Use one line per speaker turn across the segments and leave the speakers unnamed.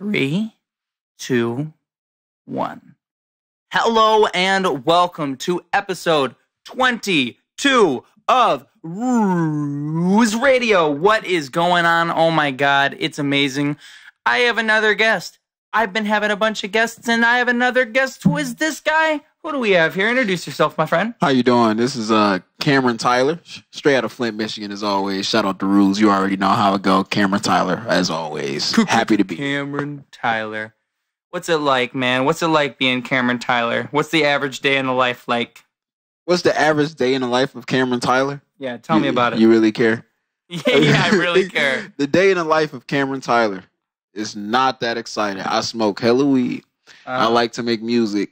3, 2, 1. Hello and welcome to episode 22 of Ruse Radio. What is going on? Oh my God, it's amazing. I have another guest. I've been having a bunch of guests, and I have another guest. Who is this guy? Who do we have here? Introduce yourself, my friend.
How you doing? This is Cameron Tyler, straight out of Flint, Michigan, as always. Shout out to Ruse. You already know how it go. Cameron Tyler, as always. Happy to be here.
Cameron Tyler. What's it like, man? What's it like being Cameron Tyler? What's the average day in the life like?
What's the average day in the life of Cameron Tyler?
Yeah, tell me about it.
You really care?
Yeah, I really care.
The day in the life of Cameron Tyler is not that exciting. I smoke hella weed. I like to make music.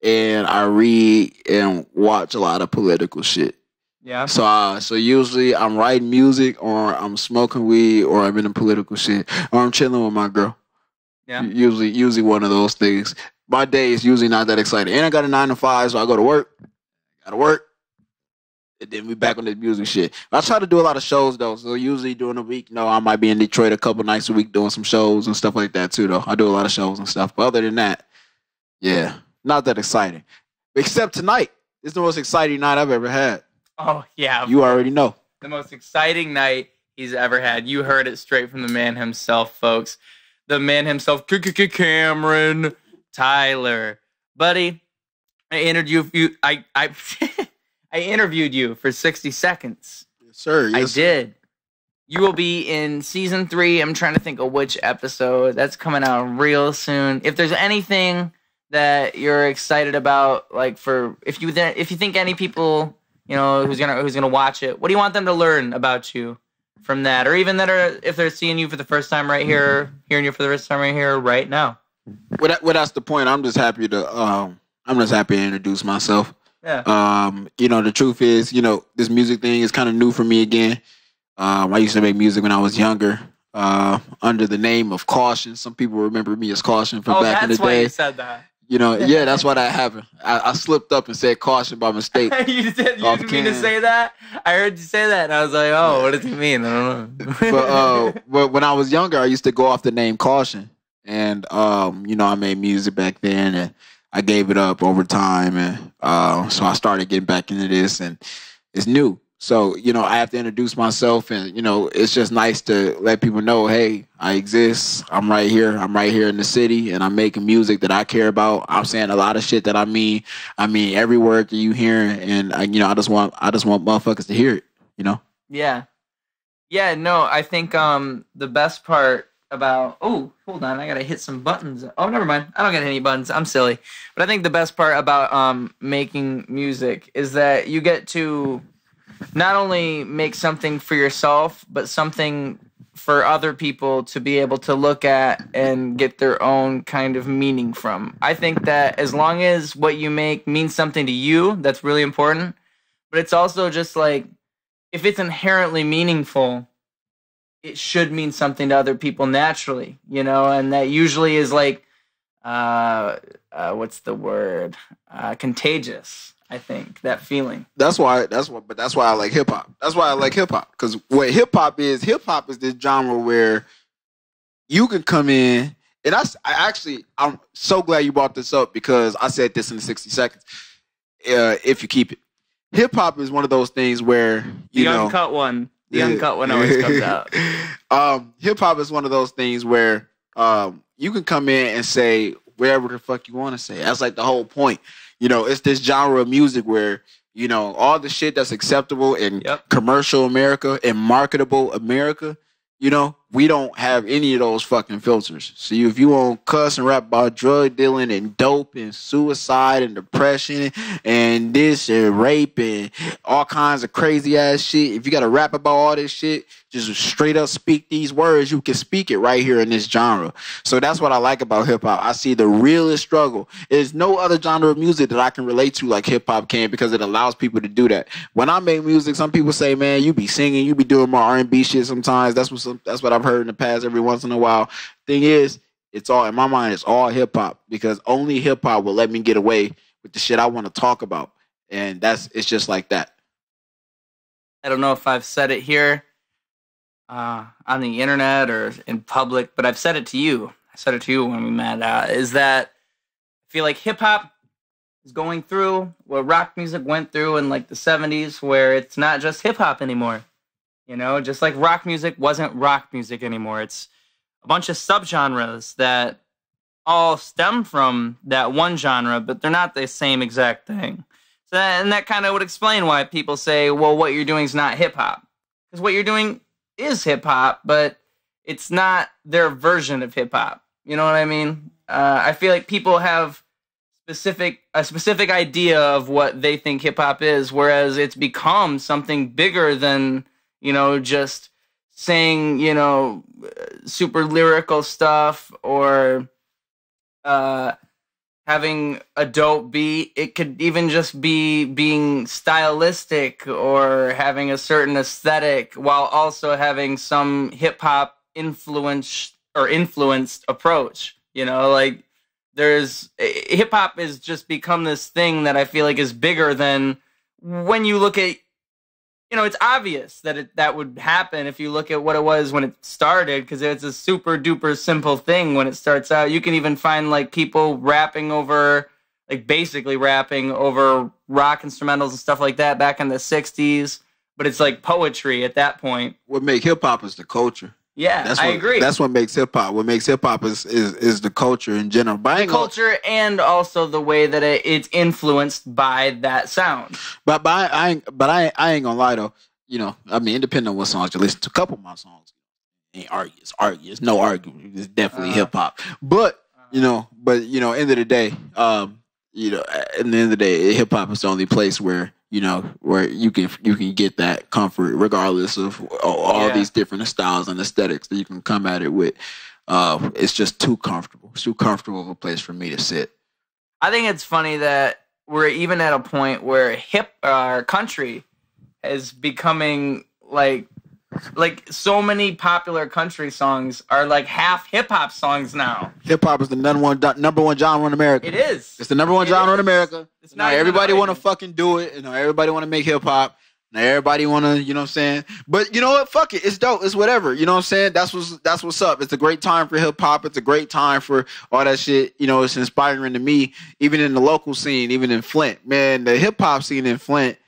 And I read and watch a lot of political shit.
Yeah.
So usually I'm writing music, or I'm smoking weed, or I'm in a political shit, or I'm chilling with my girl.
Yeah.
Usually one of those things. My day is usually not that exciting. And I got a 9 to 5, so I go to work. Gotta work. And then we back on this music shit. I try to do a lot of shows though. So usually during the week, I might be in Detroit a couple nights a week doing some shows and stuff like that too though. I do a lot of shows and stuff. But other than that, yeah. Not that exciting. Except tonight. It's the most exciting night I've ever had.
Oh, yeah.
You already know.
The most exciting night he's ever had. You heard it straight from the man himself, folks. The man himself, Cameron Tyler. Buddy, I interviewed you. I interviewed you for 60 seconds.
Yes, sir. Yes,
I did. You will be in season 3. I'm trying to think of which episode. That's coming out real soon. If there's anything that you're excited about, like if you think any people who's gonna watch it, what do you want them to learn about you from that, or even if they're seeing you for the first time right here, hearing you for the first time right here right now?
Well, that's the point. I'm just happy to introduce myself.
Yeah.
The truth is, this music thing is kind of new for me again. I used to make music when I was younger. Under the name of Caution. Some people remember me as Caution from back in the day.
That's why you said that.
Yeah, that's why that happened. I slipped up and said Caution by mistake.
You didn't mean to say that? I heard you say that, and I was like, oh, what does he mean? I don't
know. But when I was younger, I used to go off the name Caution. And, I made music back then, and I gave it up over time. And so I started getting back into this, and it's new. So, I have to introduce myself, and, it's just nice to let people know, hey, I exist. I'm right here. I'm right here in the city, and I'm making music that I care about. I'm saying a lot of shit that I mean every word that you hear, and, I just want motherfuckers to hear it,
Yeah. Yeah, no, I think the best part about... Oh, hold on. I got to hit some buttons. Oh, never mind. I don't got any buttons. I'm silly. But I think the best part about making music is that you get to not only make something for yourself, but something for other people to be able to look at and get their own kind of meaning from. I think that as long as what you make means something to you, that's really important. But it's also just like, if it's inherently meaningful, it should mean something to other people naturally, and that usually is like, what's the word? Contagious. I think that feeling. That's why
I like hip hop. That's why I like hip hop. Because what hip hop is this genre where you can come in, and I'm so glad you brought this up, because I said this in the 60 seconds. If you keep it, hip hop is one of those things where
the uncut one always comes out.
Hip hop is one of those things where you can come in and say whatever the fuck you want to say. That's like the whole point. It's this genre of music where, all the shit that's acceptable in commercial America and marketable America, we don't have any of those fucking filters. So if you want to cuss and rap about drug dealing and dope and suicide and depression and this and rape and all kinds of crazy ass shit, if you got to rap about all this shit, just straight up speak these words, you can speak it right here in this genre. So that's what I like about hip hop. I see the realest struggle. There's no other genre of music that I can relate to like hip hop can, because it allows people to do that. When I make music, some people say, man, you be singing, you be doing more R&B shit sometimes. That's what I've heard in the past every once in a while. Thing is, it's all, in my mind, it's all hip hop, because only hip hop will let me get away with the shit I want to talk about. And it's just like that.
I don't know if I've said it here on the internet or in public, but I've said it to you. I said it to you when we met, is that I feel like hip hop is going through what rock music went through in like the 70s, where it's not just hip hop anymore. You know, just like rock music wasn't rock music anymore. It's a bunch of subgenres that all stem from that one genre, but they're not the same exact thing. So that kind of would explain why people say, well, what you're doing is not hip hop. Because what you're doing is hip hop, but it's not their version of hip hop. You know what I mean? I feel like people have a specific idea of what they think hip hop is, whereas it's become something bigger than, you know, just saying, you know, super lyrical stuff or having a dope beat. It could even just be being stylistic or having a certain aesthetic while also having some hip hop influenced approach. You know, like hip hop has just become this thing that I feel like is bigger than when you look at, you know, it's obvious that that would happen if you look at what it was when it started, because it's a super duper simple thing when it starts out. You can even find like people rapping over, like basically rapping over rock instrumentals and stuff like that back in the 60s, but it's like poetry at that point.
What makes hip hop is the culture.
Yeah, I agree.
That's what makes hip hop. What makes hip hop is the culture in general.
The culture and also the way that it's influenced by that sound.
But I ain't gonna lie though. You know, I mean, independent on what songs you listen to, a couple of my songs ain't argues, no argument. It's definitely hip hop. But you know, end of the day, you know, at the end of the day, hip hop is the only place where, you know, where you can get that comfort regardless of all these different styles and aesthetics that you can come at it with. It's just too comfortable. It's too comfortable of a place for me to sit.
I think it's funny that we're even at a point where country is becoming like so many popular country songs are like half hip hop songs now.
Hip hop is the number one genre in America.
It is.
It's the number one genre in America. It's not everybody want to fucking do it. You know, everybody want to make hip hop. Now everybody want to, you know what I'm saying? But you know what? Fuck it. It's dope. It's whatever. You know what I'm saying? That's what's up. It's a great time for hip hop. It's a great time for all that shit. You know, it's inspiring to me, even in the local scene, even in Flint. Man, the hip hop scene in Flint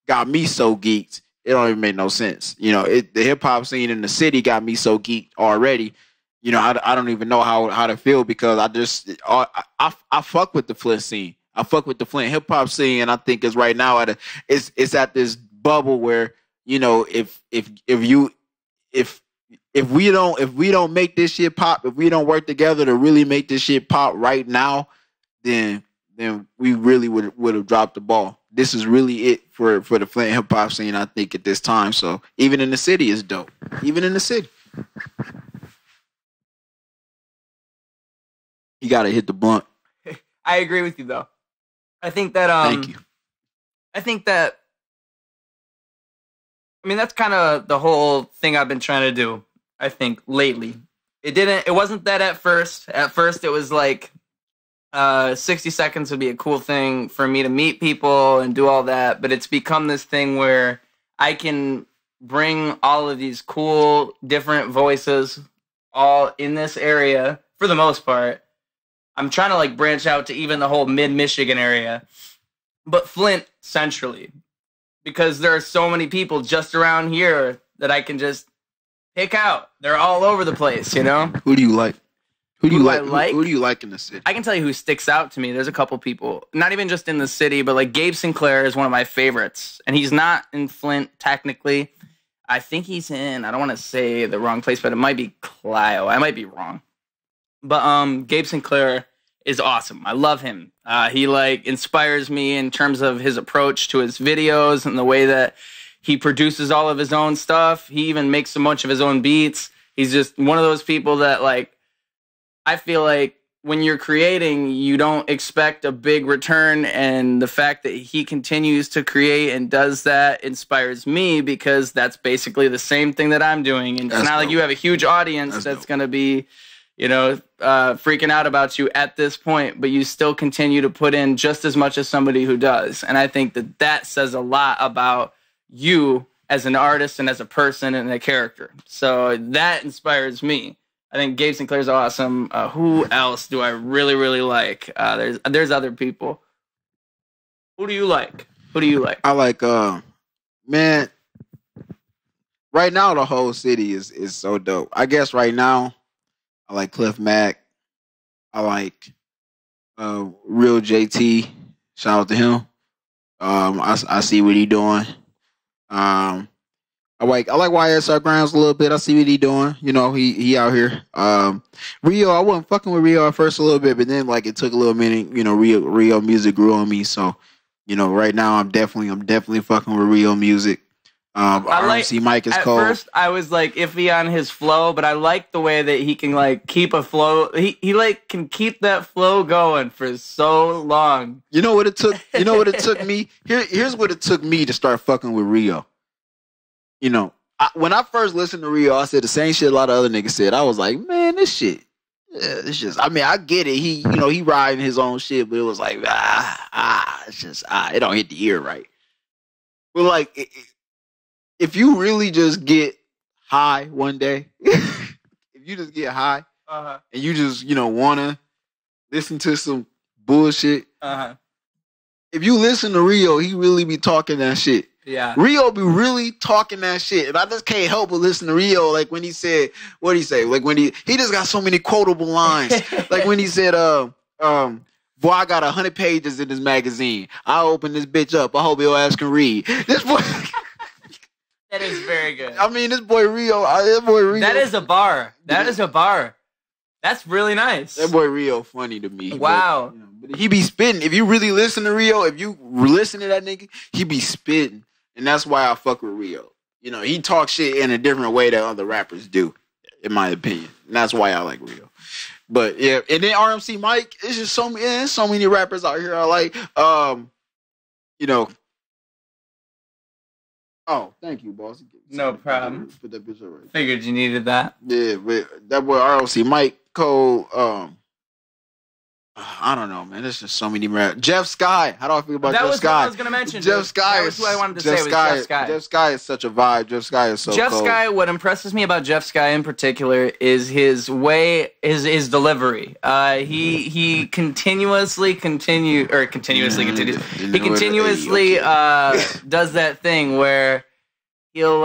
got me so geeked. It don't even make no sense. You know, the hip hop scene in the city got me so geeked already. You know, I don't even know how to feel, because I fuck with the Flint scene. I fuck with the Flint hip hop scene, and I think it's right now it's at this bubble where, you know, if we don't make this shit pop, if we don't work together to really make this shit pop right now, then we really would have dropped the ball. This is really it for the Flint hip hop scene, I think, at this time. So even in the city is dope. Even in the city. You gotta hit the blunt.
I agree with you though. I think that
Thank you.
I mean, that's kind of the whole thing I've been trying to do, I think, lately. It wasn't that at first. At first it was like 60 seconds would be a cool thing for me to meet people and do all that, but it's become this thing where I can bring all of these cool different voices all in this area for the most part. I'm trying to like branch out to even the whole mid-Michigan area, but Flint centrally, because there are so many people just around here that I can just pick out. They're all over the place, you know?
Who do you like? Who do you like?
Who
do you like in the city?
I can tell you who sticks out to me. There's a couple people, not even just in the city, but like Gabe Sinclair is one of my favorites. And he's not in Flint technically. I think he's in, I don't want to say the wrong place, but it might be Clio. I might be wrong. But Gabe Sinclair is awesome. I love him. He like inspires me in terms of his approach to his videos and the way that he produces all of his own stuff. He even makes a bunch of his own beats. He's just one of those people that like, I feel like when you're creating, you don't expect a big return, and the fact that he continues to create and does that inspires me, because that's basically the same thing that I'm doing. And it's not like you have a huge audience that's going to be, you know, freaking out about you at this point, but you still continue to put in just as much as somebody who does. And I think that that says a lot about you as an artist and as a person and a character. So that inspires me. think Gabe Sinclair's awesome. Who else do I really, really like? There's other people. Who do you like?
I like man. Right now, the whole city is so dope. I guess right now, I like Cliff Mack. I like Real JT. Shout out to him. I see what he doing. I like YSR Grimes a little bit. I see what he doing. You know, he out here. Rio, I wasn't fucking with Rio at first a little bit, but then like it took a little minute. You know, Rio music grew on me. So, you know, right now I'm definitely fucking with Rio music. I like see Mike is cold. At first,
I was like iffy on his flow, but I like the way that he can like keep a flow. He like can keep that flow going for so long.
You know what it took? You know what it took me? Here's what it took me to start fucking with Rio. You know, when I first listened to Rio, I said the same shit a lot of other niggas said. I was like, man, this shit. Yeah, it's just. I mean, I get it. He riding his own shit, but it was like, it's just, it don't hit the ear right. But like. If you really just get high one day, if you just get high and you just, want to listen to some bullshit, if you listen to Rio, he really be talking that shit.
Yeah.
Rio be really talking that shit. And I just can't help but listen to Rio. Like when he said, what'd he say? Like when he just got so many quotable lines. Like when he said, boy, I got 100 pages in this magazine. I open this bitch up. I hope your ass can read. This boy...
That is very good.
I mean, this boy Rio.
That is a bar. That's really nice.
That boy Rio funny to me.
Wow.
But he be spitting. If you really listen to Rio, if you listen to that nigga, he be spitting. And that's why I fuck with Rio. You know, he talks shit in a different way that other rappers do, in my opinion. And that's why I like Rio. But yeah, and then RMC Mike, it's just so many rappers out here I like. Oh, thank you, boss.
No problem.
Put that bitch right.
Figured you needed that.
Yeah, but that boy ROC Mike Cole. I don't know, man. There's just so many. Jeff Sky. How do I feel about Jeff Sky?
That was what I was going to mention.
Jeff Sky.
That was who I wanted to say was Jeff Sky.
Jeff Sky is such a vibe. Jeff Sky is so
Jeff
cold.
Sky, what impresses me about Jeff Sky in particular is his way, his delivery. He continuously continues. He continuously does that thing where he'll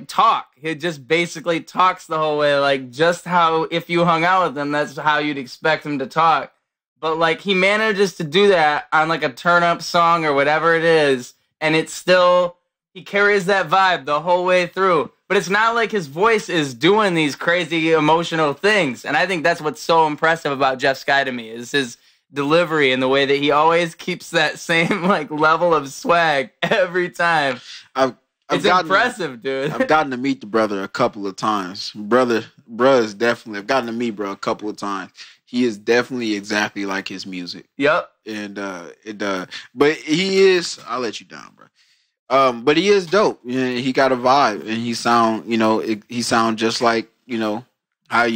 talk. He just basically talks the whole way, like just how if you hung out with him, that's how you'd expect him to talk. But like he manages to do that on like a turn up song or whatever it is, and it's still he carries that vibe the whole way through. But it's not like his voice is doing these crazy emotional things. And I think that's what's so impressive about Jeff Sky to me is his delivery and the way that he always keeps that same like level of swag every time. It's impressive, dude.
I've gotten to meet the brother a couple of times. Brother is definitely. I've gotten to meet bro a couple of times. He is definitely exactly like his music.
Yep.
And but he is. I'll let you down, bro. But he is dope. He got a vibe, and he sound. He sound just like how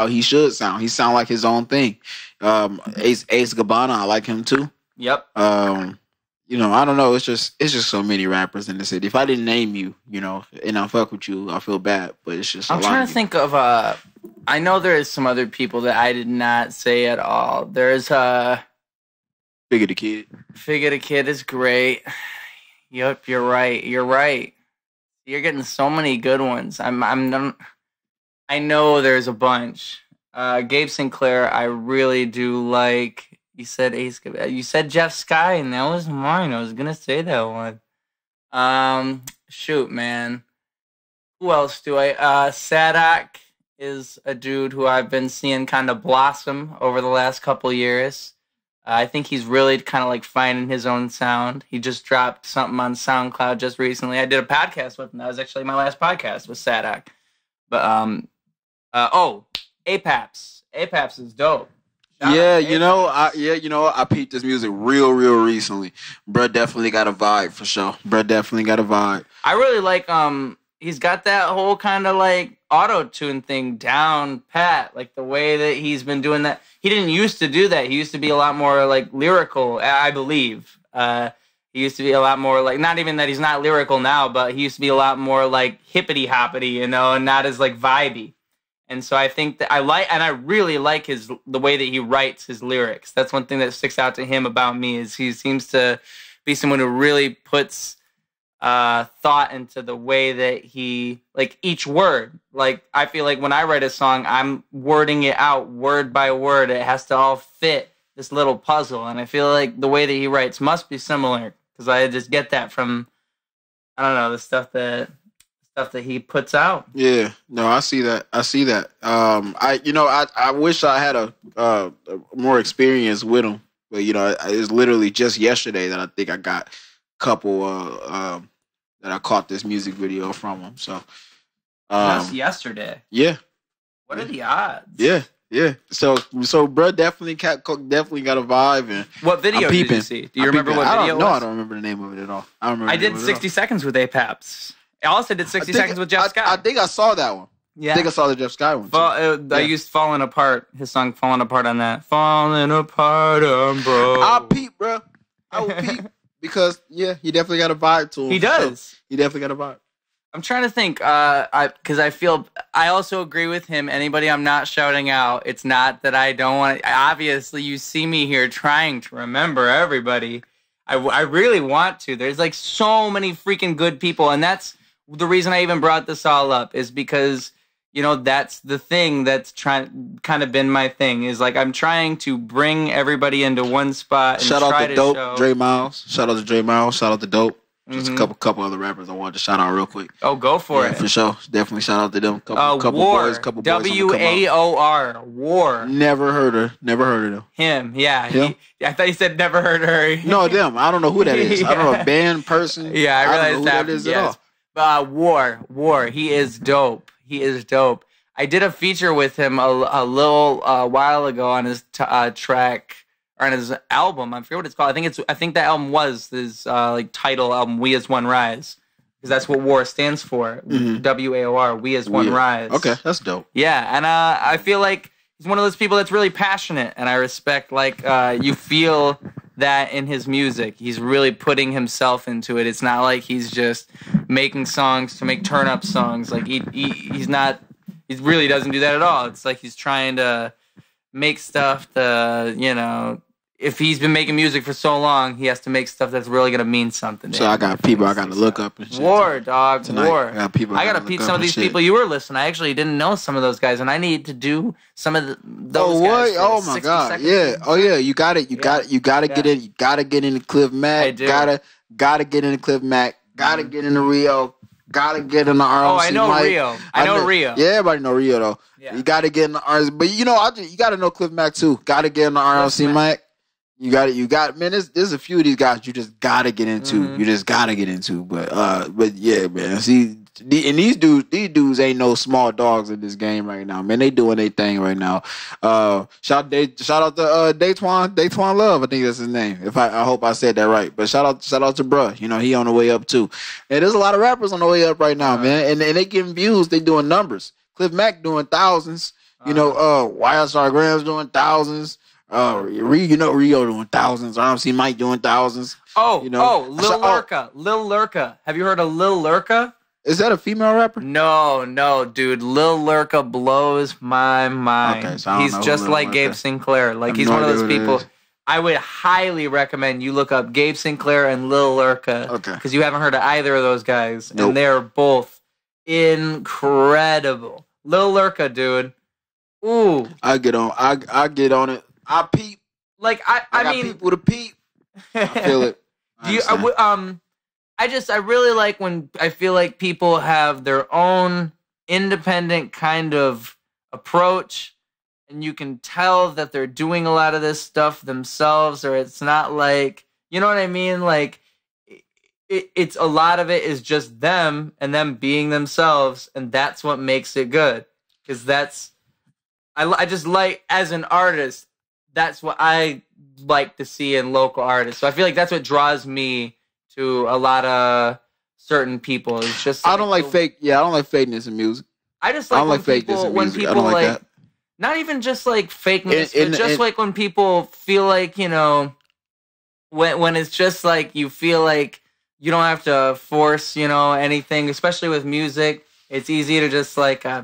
he should sound. He sound like his own thing. Ace Gabbana, I like him too.
Yep.
I don't know. It's just so many rappers in the city. If I didn't name you, and I fuck with you, I feel bad. But it's just.
I'm trying to think of. I know there is some other people that I did not say at all. There's
Figure the Kid.
Figure the Kid is great. Yep, you're right. You're getting so many good ones. I know there's a bunch. Gabe Sinclair, I really do like. You said you said Jeff Sky, and that was mine. I was gonna say that one. Shoot, man. Who else do I? Sadak is a dude who I've been seeing kind of blossom over the last couple years. I think he's really kind of like finding his own sound. He just dropped something on SoundCloud just recently. I did a podcast with him. That was actually my last podcast with Sadak. But Apaps. Apaps is dope.
I peeped this music real recently. Bruh definitely got a vibe for sure.
I really like he's got that whole kind of like auto-tune thing down pat, like the way that he's been doing that. He didn't used to do that. He used to be a lot more like lyrical, I believe. He used to be a lot more like, not even that he's not lyrical now, but he used to be a lot more like hippity hoppity, you know, and not as like vibey. And so I think that I really like the way that he writes his lyrics. That's one thing that sticks out to him about me, is he seems to be someone who really puts thought into the way that he, like, each word. Like, I feel like when I write a song, I'm wording it out word by word. It has to all fit this little puzzle, and I feel like the way that he writes must be similar, because I just get that from, I don't know, the stuff that he puts out.
Yeah, no, I see that. I wish I had a more experience with him, but it's literally just yesterday that I think I got a couple that I caught this music video from him. So
just yesterday.
Yeah.
What are the odds?
Yeah. So bro definitely got a vibe. And
what video did you see? Do you remember what video?
No, I don't remember the name of it at all.
I did 60 seconds with Apaps. I also did 60 seconds with Jeff Scott.
I think I saw that one.
Yeah.
I think I saw the Jeff Scott one.
I used Falling Apart, his song Falling Apart on that. Falling Apart, bro.
I'll peep, bro. I will peep. Because, he definitely got a vibe to him.
He does.
So he definitely got a vibe.
I'm trying to think, because I also agree with him. Anybody I'm not shouting out, it's not that I don't want to. Obviously, you see me here trying to remember everybody. I really want to. There's like so many freaking good people, and that's the reason I even brought this all up, is because, that's the thing that's kind of been my thing, is like I'm trying to bring everybody into one spot. And
shout out to Dope, Dre Miles. Shout out to Dre Miles. Shout out to Dope. Just a couple other rappers I wanted to shout out real quick.
Oh, go for it.
For sure. Definitely shout out to them. Couple
War.
boys.
WAOR. War.
Never heard of them.
Him, yeah.
Him?
I thought you said never heard her.
No, them. I don't know who that is. I don't know, a band, person.
Yeah, I realized
don't know who that is at all.
War. He is dope. I did a feature with him a little while ago on his track, or on his album. I forget what it's called. I think that album was his title album, We As One Rise, because that's what War stands for. WAOR, We As One Rise.
Okay, that's dope.
Yeah, and I feel like he's one of those people that's really passionate, and I respect, you feel that in his music. He's really putting himself into it. It's not like he's just making songs to make turn-up songs. Like, he really doesn't do that at all. It's like he's trying to make stuff to, if he's been making music for so long, he has to make stuff that's really going to mean something.
So I got people I got to look up and shit.
War, dog.
Tonight,
War.
I
got to peep some of these people you were listening. I actually didn't know some of those guys, and I need to do some of those guys.
Oh my god. Yeah. Oh yeah. You got it. You got to get in. You got to get into Cliff Mac.
I do.
Gotta get into Cliff Mac. Gotta get into Rio. Gotta get in the RLC.
Oh, I know Mike. Rio. I know Rio.
Yeah, everybody know Rio though. Yeah. You gotta get in the RLC, but you gotta know Cliff Mac too. Gotta get in the RLC, Mike. You got man. There's a few of these guys you just gotta get into. You just gotta get into. But yeah, man. See, and these dudes ain't no small dogs in this game right now, man. They doing their thing right now. Shout out to Daytwan Love. I think that's his name. I hope I said that right. But shout out to bruh. He on the way up too. And there's a lot of rappers on the way up right now, man. And they getting views. They doing numbers. Cliff Mac doing thousands. YSR Graham's doing thousands. Rio doing thousands. RMC Mike doing thousands.
Lil Lurka. Lil Lurka. Have you heard of Lil Lurka?
Is that a female rapper?
No, dude. Lil Lurka blows my mind. Okay, so he's just like Gabe Sinclair. Like, he's one of those people. I would highly recommend you look up Gabe Sinclair and Lil Lurka. Okay. Because you haven't heard of either of those guys. Nope. And they're both incredible. Lil Lurka, dude. Ooh. I get on it. I peep. Like, I mean,
people to peep. I feel it.
I really like when I feel like people have their own independent kind of approach, and you can tell that they're doing a lot of this stuff themselves, or it's not like, you know what I mean? Like, it's a lot of it is just them and them being themselves, and that's what makes it good. Because I just like, as an artist, that's what I like to see in local artists. So I feel like that's what draws me to a lot of certain people. It's just
I don't like fakeness in music.
I just like when people like not even just like fakeness, but just like when people feel like, when it's just like you feel like you don't have to force, anything, especially with music. It's easy to just like, I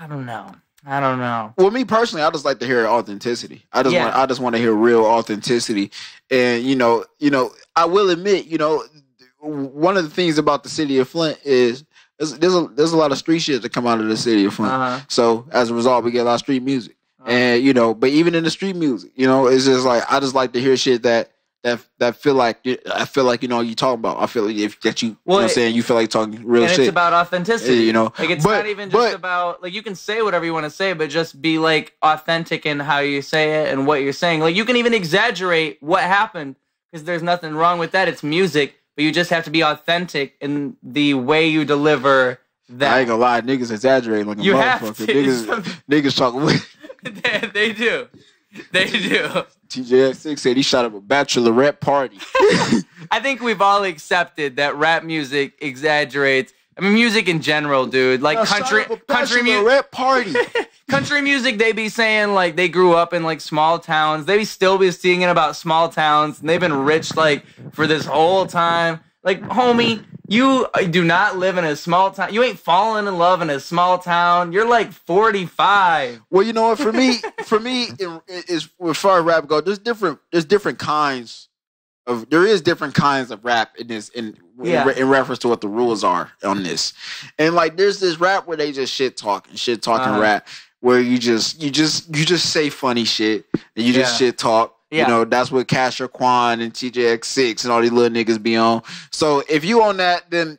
don't know.
Well, me personally, I just like to hear authenticity. I just want to hear real authenticity. And I will admit, one of the things about the city of Flint is there's a lot of street shit that come out of the city of Flint.
Uh-huh.
So as a result, we get a lot of street music. Uh-huh. And but even in the street music, it's just like I just like to hear shit that feel like you talking about. I feel like you know what I'm saying, you feel like talking real
and
shit.
It's about authenticity. Like it's not even just about like you can say whatever you want to say, but just be like authentic in how you say it and what you're saying. Like you can even exaggerate what happened because there's nothing wrong with that. It's music, but you just have to be authentic in the way you deliver that.
I ain't gonna lie, niggas exaggerate like a motherfucker. Niggas talking.
They do.
TJX6 said he shot up a bachelorette party.
I think we've all accepted that rap music exaggerates. I mean, music in general, dude. Like country
music party.
Country music, they be saying like they grew up in like small towns. They still be singing about small towns, and they've been rich like for this whole time. Like, homie, you do not live in a small town. You ain't falling in love in a small town. You're like 45.
Well, you know what? For me, is as far as rap go, there's different kinds of rap in this in reference to what the rules are on this. And like, there's this rap where they just shit talking rap, where you just say funny shit and you just shit talk. Yeah. That's what Casher Quan and TJX6 and all these little niggas be on. So if you on that, then,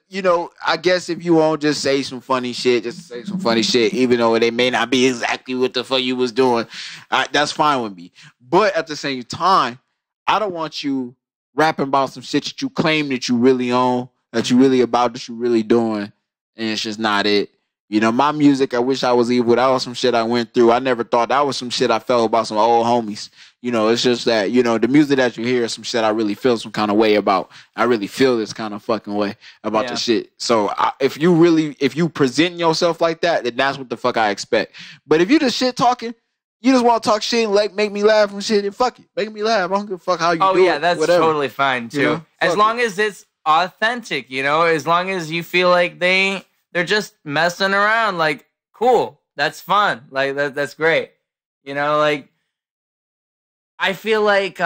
I guess if you won't just say some funny shit, even though they may not be exactly what the fuck you was doing, that's fine with me. But at the same time, I don't want you rapping about some shit that you claim that you really own, that you really about, that you really doing, and it's just not it. My music, I wish I was evil. That was some shit I went through. I never thought that was some shit I felt about some old homies. It's just that, the music that you hear is some shit I really feel some kind of way about. I really feel this kind of fucking way about the shit. So if you present yourself like that, then that's what the fuck I expect. But if you just shit talking, you just want to talk shit and like make me laugh and shit, and fuck it. Make me laugh. I don't give a fuck how you do it. Oh, yeah,
that's totally fine, too. As long as it's authentic, as long as you feel like they're just messing around. Like, cool. That's fun. Like, that's great. Like, I feel like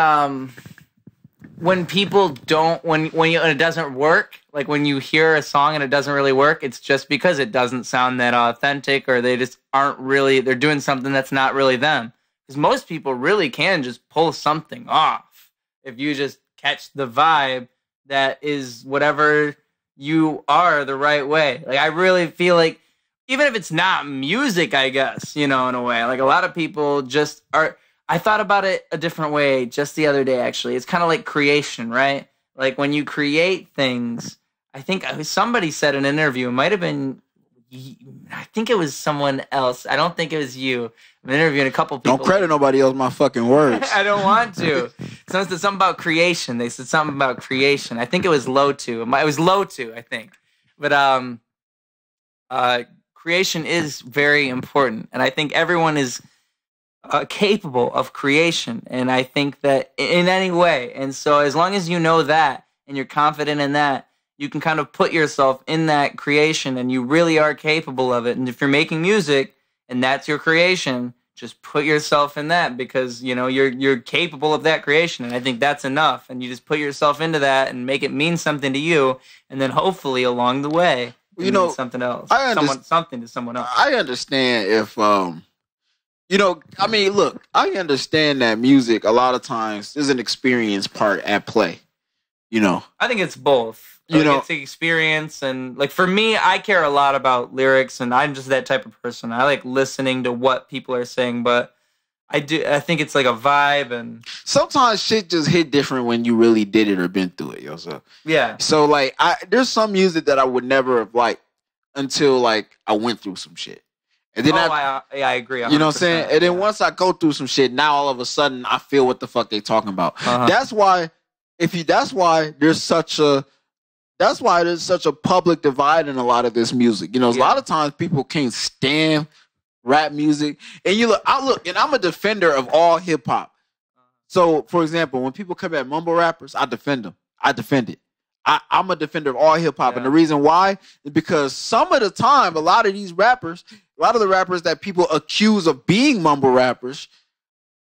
when people don't, when it doesn't work, like when you hear a song and it doesn't really work, it's just because it doesn't sound that authentic, or they just aren't really, they're doing something that's not really them. Because most people really can just pull something off if you just catch the vibe that is whatever you are the right way. Like, I really feel like, even if it's not music, I guess, in a way, like a lot of people just are. I thought about it a different way just the other day, actually. It's kind of like creation, right? Like when you create things, I think somebody said in an interview, it might have been, I think it was someone else. I don't think it was you. I'm interviewing a couple people.
Don't credit nobody else my fucking words.
I don't want to. Someone said something about creation. They said something about creation. I think it was Lotu. It was Lotu, I think. But creation is very important. And I think everyone is capable of creation, and I think that in any way. And so as long as you know that and you're confident in that, you can kind of put yourself in that creation, and you really are capable of it. And if you're making music and that's your creation, just put yourself in that, because you're capable of that creation, and I think that's enough. And you just put yourself into that and make it mean something to you, and then hopefully along the way something else, something to someone else.
I understand if I mean, look, I understand that music a lot of times is an experience part at play.
I think it's both. It's the experience, and like for me, I care a lot about lyrics, and I'm just that type of person. I like listening to what people are saying, but I think it's like a vibe, and
sometimes shit just hit different when you really did it or been through it yourself.
Yeah.
So like, there's some music that I would never have liked until like I went through some shit. And then
I agree. 100%.
You know what I'm saying? And then once I go through some shit, now all of a sudden I feel what the fuck they talking about. Uh-huh. That's why there's such a public divide in a lot of this music. A lot of times people can't stand rap music. And and I'm a defender of all hip hop. So, for example, when people come at mumble rappers, I defend them. I defend it. I'm a defender of all hip hop, and the reason why is because some of the time, a lot of the rappers that people accuse of being mumble rappers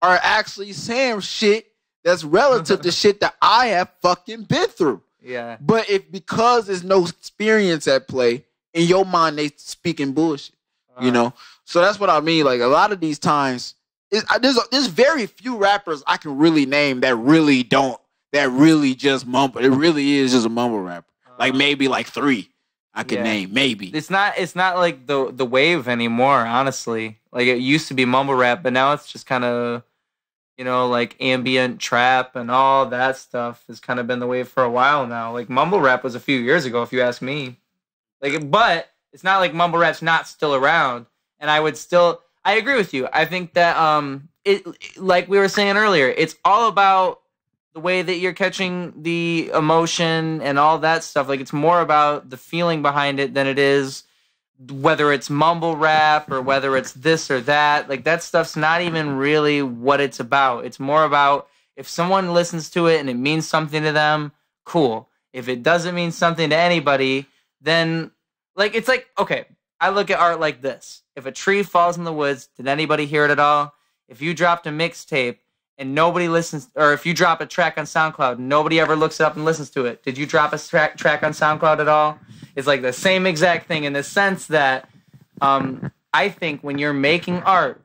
are actually saying shit that's relative to shit that I have fucking been through.
Yeah.
But because there's no experience at play, in your mind they speaking bullshit. You know? So that's what I mean. Like a lot of these times, there's very few rappers I can really name that really just mumble. It really is just a mumble rapper. Like maybe like 3 I could name. Maybe.
It's not like the wave anymore, honestly. Like it used to be mumble rap, but now it's just kind of, you know, like ambient trap and all that stuff has kind of been the wave for a while now. Like mumble rap was a few years ago, if you ask me. Like, but it's not like mumble rap's not still around. And I agree with you. I think that it like we were saying earlier, it's all about the way that you're catching the emotion and all that stuff. Like it's more about the feeling behind it than it is whether it's mumble rap or whether it's this or that. Like that stuff's not even really what it's about. It's more about if someone listens to it and it means something to them, cool. If it doesn't mean something to anybody, then like it's like, okay, I look at art like this. If a tree falls in the woods, did anybody hear it at all? If you dropped a mixtape and nobody listens, or if you drop a track on SoundCloud, nobody ever looks it up and listens to it. Did you drop a track on SoundCloud at all? It's like the same exact thing in the sense that I think when you're making art,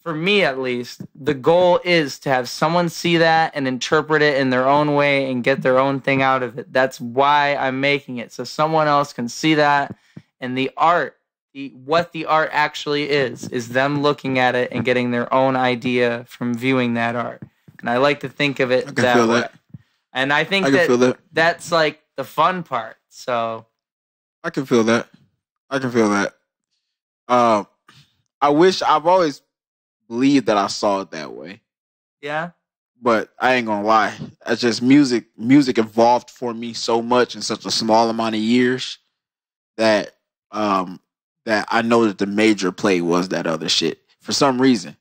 for me at least, the goal is to have someone see that and interpret it in their own way and get their own thing out of it. That's why I'm making it, so someone else can see that. And the art, what the art actually is them looking at it and getting their own idea from viewing that art. And I like to think of it that way. And I think that's like the fun part. So
I can feel that. I've always believed that I saw it that way.
Yeah.
But I ain't gonna lie. It's just music evolved for me so much in such a small amount of years that I know that the major play was that other shit for some reason.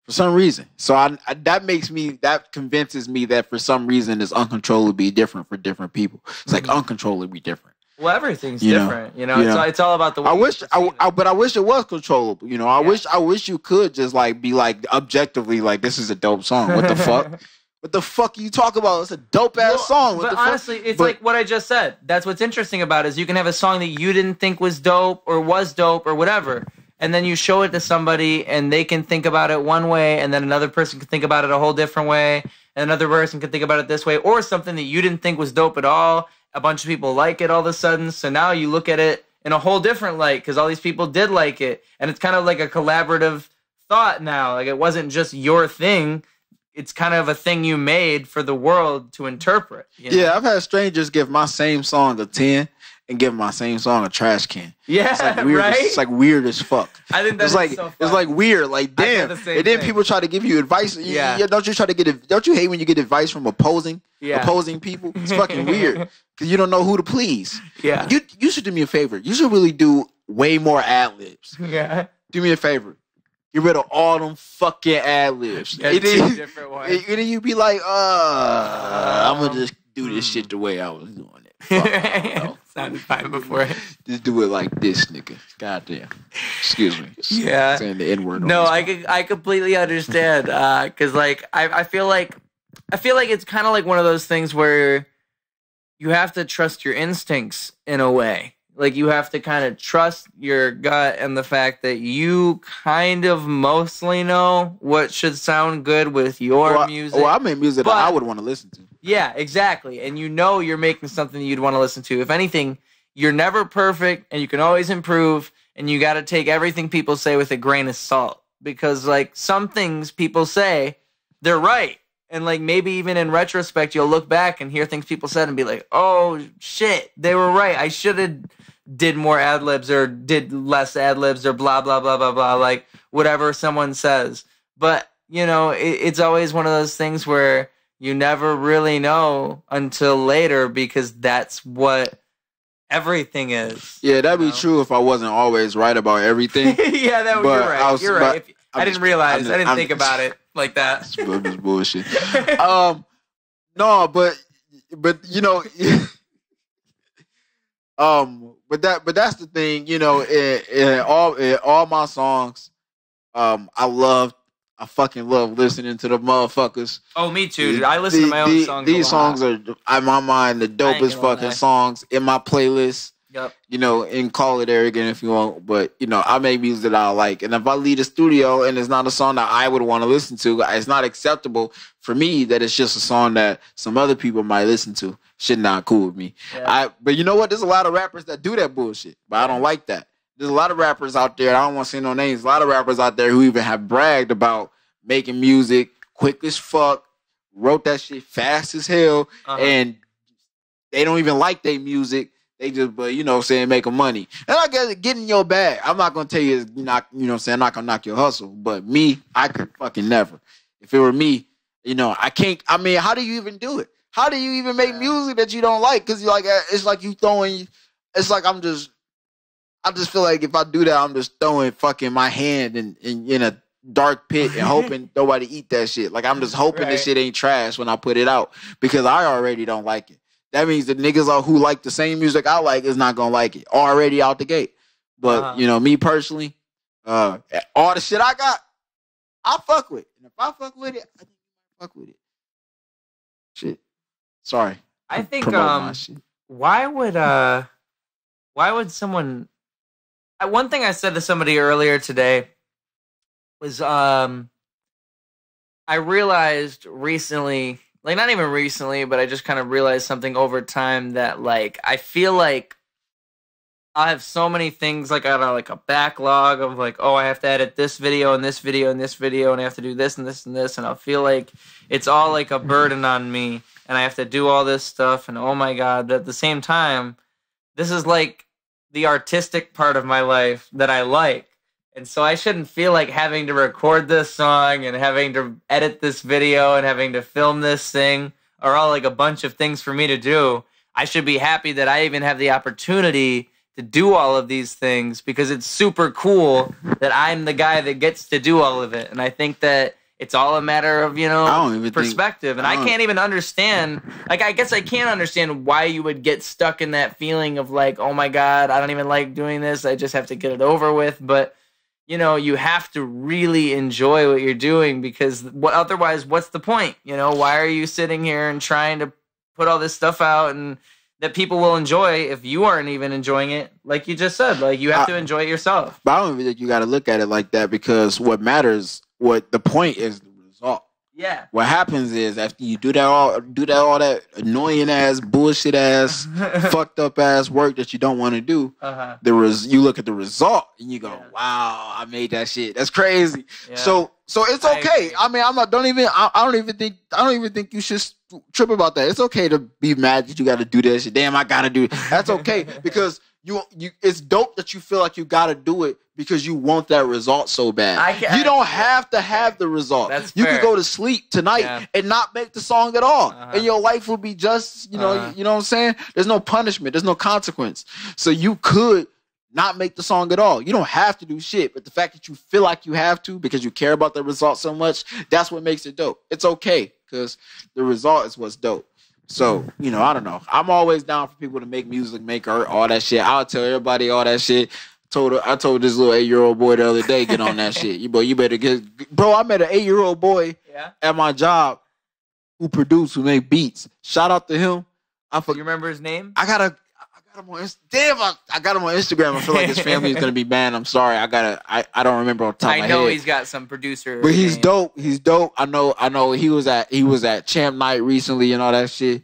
So that convinces me that for some reason it's uncontrollably different for different people. It's like uncontrollably different.
Well, everything's different. It's all about the way.
But I wish it was controllable. I wish you could just like be like objectively like this is a dope song. What the fuck? What the fuck are you talking about? It's a dope ass song.
But honestly, it's like what I just said. That's what's interesting about it is you can have a song that you didn't think was dope or whatever. And then you show it to somebody and they can think about it one way and then another person can think about it a whole different way. And another person can think about it this way. Or something that you didn't think was dope at all. A bunch of people like it all of a sudden. So now you look at it in a whole different light because all these people did like it. And it's kind of like a collaborative thought now. Like it wasn't just your thing. It's kind of a thing you made for the world to interpret.
Yeah, I've had strangers give my same song a 10 and give my same song a trash can.
Yeah,
it's like weird.
Right?
It's like weird as fuck.
I think that's
like
so fun.
It's like weird. Like damn. And then people try to give you advice. Yeah. Don't you hate when you get advice from opposing people? It's fucking weird because you don't know who to please.
Yeah.
You should do me a favor. You should really do way more ad libs.
Yeah.
Do me a favor. Get rid of all them fucking ad libs.
And
then you be like, I'm gonna just do this shit the way I was doing it. Fuck,
sounded fine before.
Just do it like this, nigga. Goddamn. Excuse me.
Yeah.
Saying the N-word.
No, I completely understand. Cause like I feel like it's kind of like one of those things where you have to trust your instincts in a way. Like, you have to kind of trust your gut and the fact that you kind of mostly know what should sound good with your music.
I make music that I would want to listen to.
Yeah, exactly. And you're making something you'd want to listen to. If anything, you're never perfect and you can always improve and you got to take everything people say with a grain of salt. Because, like, some things people say, they're right. And, like, maybe even in retrospect, you'll look back and hear things people said and be like, oh, shit, they were right. I should have did more ad-libs or did less ad-libs or blah, blah, blah, blah, blah, like whatever someone says. But, it's always one of those things where you never really know until later because that's what everything is.
Yeah, that'd be true if I wasn't always right about everything.
Yeah, you're right. You're right. I didn't realize. I didn't think about it. like that.
It's bullshit. No, but you know, but that's the thing, you know. In all my songs, I fucking love listening to the motherfuckers.
Oh, me too, dude. I listen to my own songs.
These songs are, in my mind, the dopest fucking songs in my playlist.
Yep.
You know, and call it arrogant if you want, but you know, I make music that I like, and if I leave the studio and it's not a song that I would want to listen to, it's not acceptable for me that it's just a song that some other people might listen to. Shit, not cool with me. Yeah. But you know what? There's a lot of rappers that do that bullshit, but I don't like that. There's a lot of rappers out there. I don't want to say no names. A lot of rappers out there who even have bragged about making music quick as fuck, wrote that shit fast as hell, and they don't even like their music. They just, but you know what I'm saying, making money. And I guess get in your bag. I'm not going to tell you it's not, you know what I'm saying, I'm not going to knock your hustle. But me, I could fucking never. If it were me, you know, I can't, I mean, how do you even do it? How do you even make music that you don't like? Because you're like, it's like you throwing, it's like I just feel like if I do that, I'm just throwing fucking my hand in a dark pit and hoping nobody eat that shit. Like I'm just hoping this shit ain't trash when I put it out because I already don't like it. That means the niggas who like the same music I like is not gonna like it already out the gate. But you know, me personally, all the shit I got, I fuck with. And if I fuck with it, I think I fuck with it. Shit. Sorry.
I think why would someone? One thing I said to somebody earlier today was I realized recently. Like, not even recently, but I just kind of realized something over time that, like, I feel like I have so many things, like, I have, like, a backlog of, like, oh, I have to edit this video and this video and this video, and I have to do this and this and this, and I feel like it's all, like, a burden on me, and I have to do all this stuff, and oh, my God. But at the same time, this is, like, the artistic part of my life that I like. And so I shouldn't feel like having to record this song and having to edit this video and having to film this thing are all like a bunch of things for me to do. I should be happy that I even have the opportunity to do all of these things because it's super cool that I'm the guy that gets to do all of it. And I think that it's all a matter of, you know, perspective. And I can't even understand, like, I guess I can't understand why you would get stuck in that feeling of like, oh my God, I don't even like doing this. I just have to get it over with. But you know, you have to really enjoy what you're doing because otherwise, what's the point? You know, why are you sitting here and trying to put all this stuff out and that people will enjoy if you aren't even enjoying it? Like you just said, like you have to enjoy it yourself.
But I don't even think you got to look at it like that because what matters, what the point is the result.
Yeah.
What happens is after you do all that annoying ass, bullshit ass, fucked up ass work that you don't want to do, you look at the result and you go, wow, I made that shit. That's crazy. Yeah. So it's okay. I mean, I don't even think you should trip about that. It's okay to be mad that you got to do that shit. Damn, I got to do it. That's okay because you it's dope that you feel like you got to do it because you want that result so bad. You don't have to have the result. You can go to sleep tonight and not make the song at all. And your life will be just, you know what I'm saying? There's no punishment. There's no consequence. So you could not make the song at all. You don't have to do shit. But the fact that you feel like you have to because you care about the result so much, that's what makes it dope. It's okay because the result is what's dope. So, you know, I don't know. I'm always down for people to make music, make art, all that shit. I'll tell everybody all that shit. I told this little 8-year-old boy the other day, get on that shit. You better get, bro. I met an 8-year-old boy at my job who make beats. Shout out to him.
You remember his name?
I got him on Instagram. I got him on Instagram. I feel like his family is gonna be mad. I'm sorry. I don't remember on top of my head.
I know he's got some producer.
But he's dope. He's dope. I know. He was at Champ Night recently and all that shit.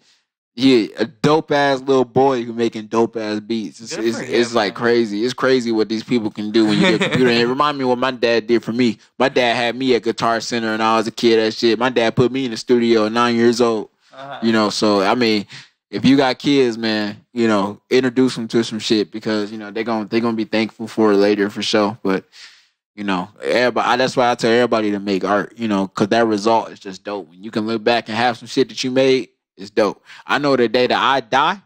Yeah, a dope ass little boy who making dope ass beats. It's like crazy. It's crazy what these people can do when you get a computer. And it remind me of what my dad did for me. My dad had me at Guitar Center and I was a kid. That shit. My dad put me in the studio at 9 years old. You know, so I mean, if you got kids, man, you know, introduce them to some shit because you know they're gonna be thankful for it later for sure. But you know, everybody. That's why I tell everybody to make art. You know, because that result is just dope. When you can look back and have some shit that you made. It's dope. I know the day that I die,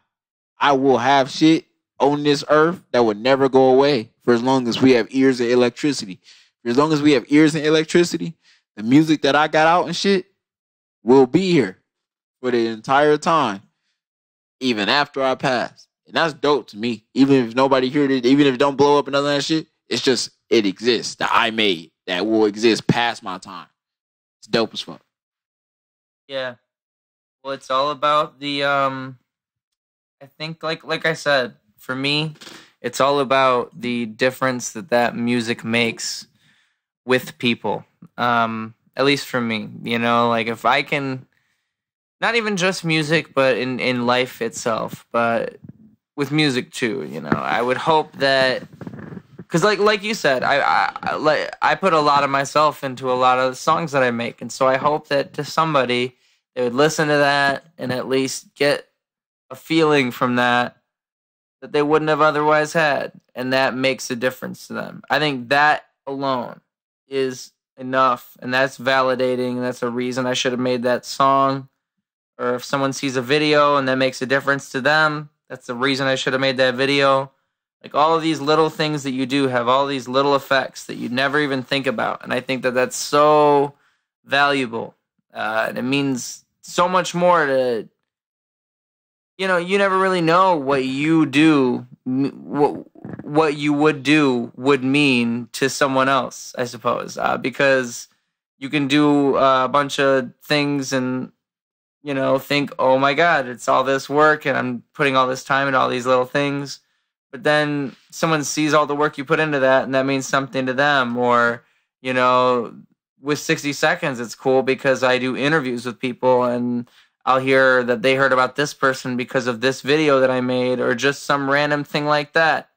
I will have shit on this earth that would never go away for as long as we have ears and electricity. For as long as we have ears and electricity, the music that I got out and shit will be here for the entire time, even after I pass. And that's dope to me. Even if nobody heard it, even if it don't blow up and none of that shit, it's just, it exists that I made that will exist past my time. It's dope as fuck.
Yeah. Well, it's all about the, I think, like I said, for me, it's all about the difference that music makes with people. At least for me, you know, like if I can, not even just music, but in life itself, but with music too, you know, I would hope that, because like you said, I put a lot of myself into a lot of the songs that I make, and so I hope that to somebody they would listen to that and at least get a feeling from that they wouldn't have otherwise had, and that makes a difference to them. I think that alone is enough, and that's validating. That's a reason I should have made that song. Or if someone sees a video and that makes a difference to them, that's the reason I should have made that video. Like, all of these little things that you do have all these little effects that you never even think about, and I think that that's so valuable, and it means so much more to, you know, you never really know what you do, what you would do would mean to someone else, I suppose, because you can do a bunch of things and, you know, think, oh my God, it's all this work and I'm putting all this time into all these little things. But then someone sees all the work you put into that and that means something to them. Or, you know, with 60 Seconds, it's cool because I do interviews with people and I'll hear that they heard about this person because of this video that I made, or just some random thing like that.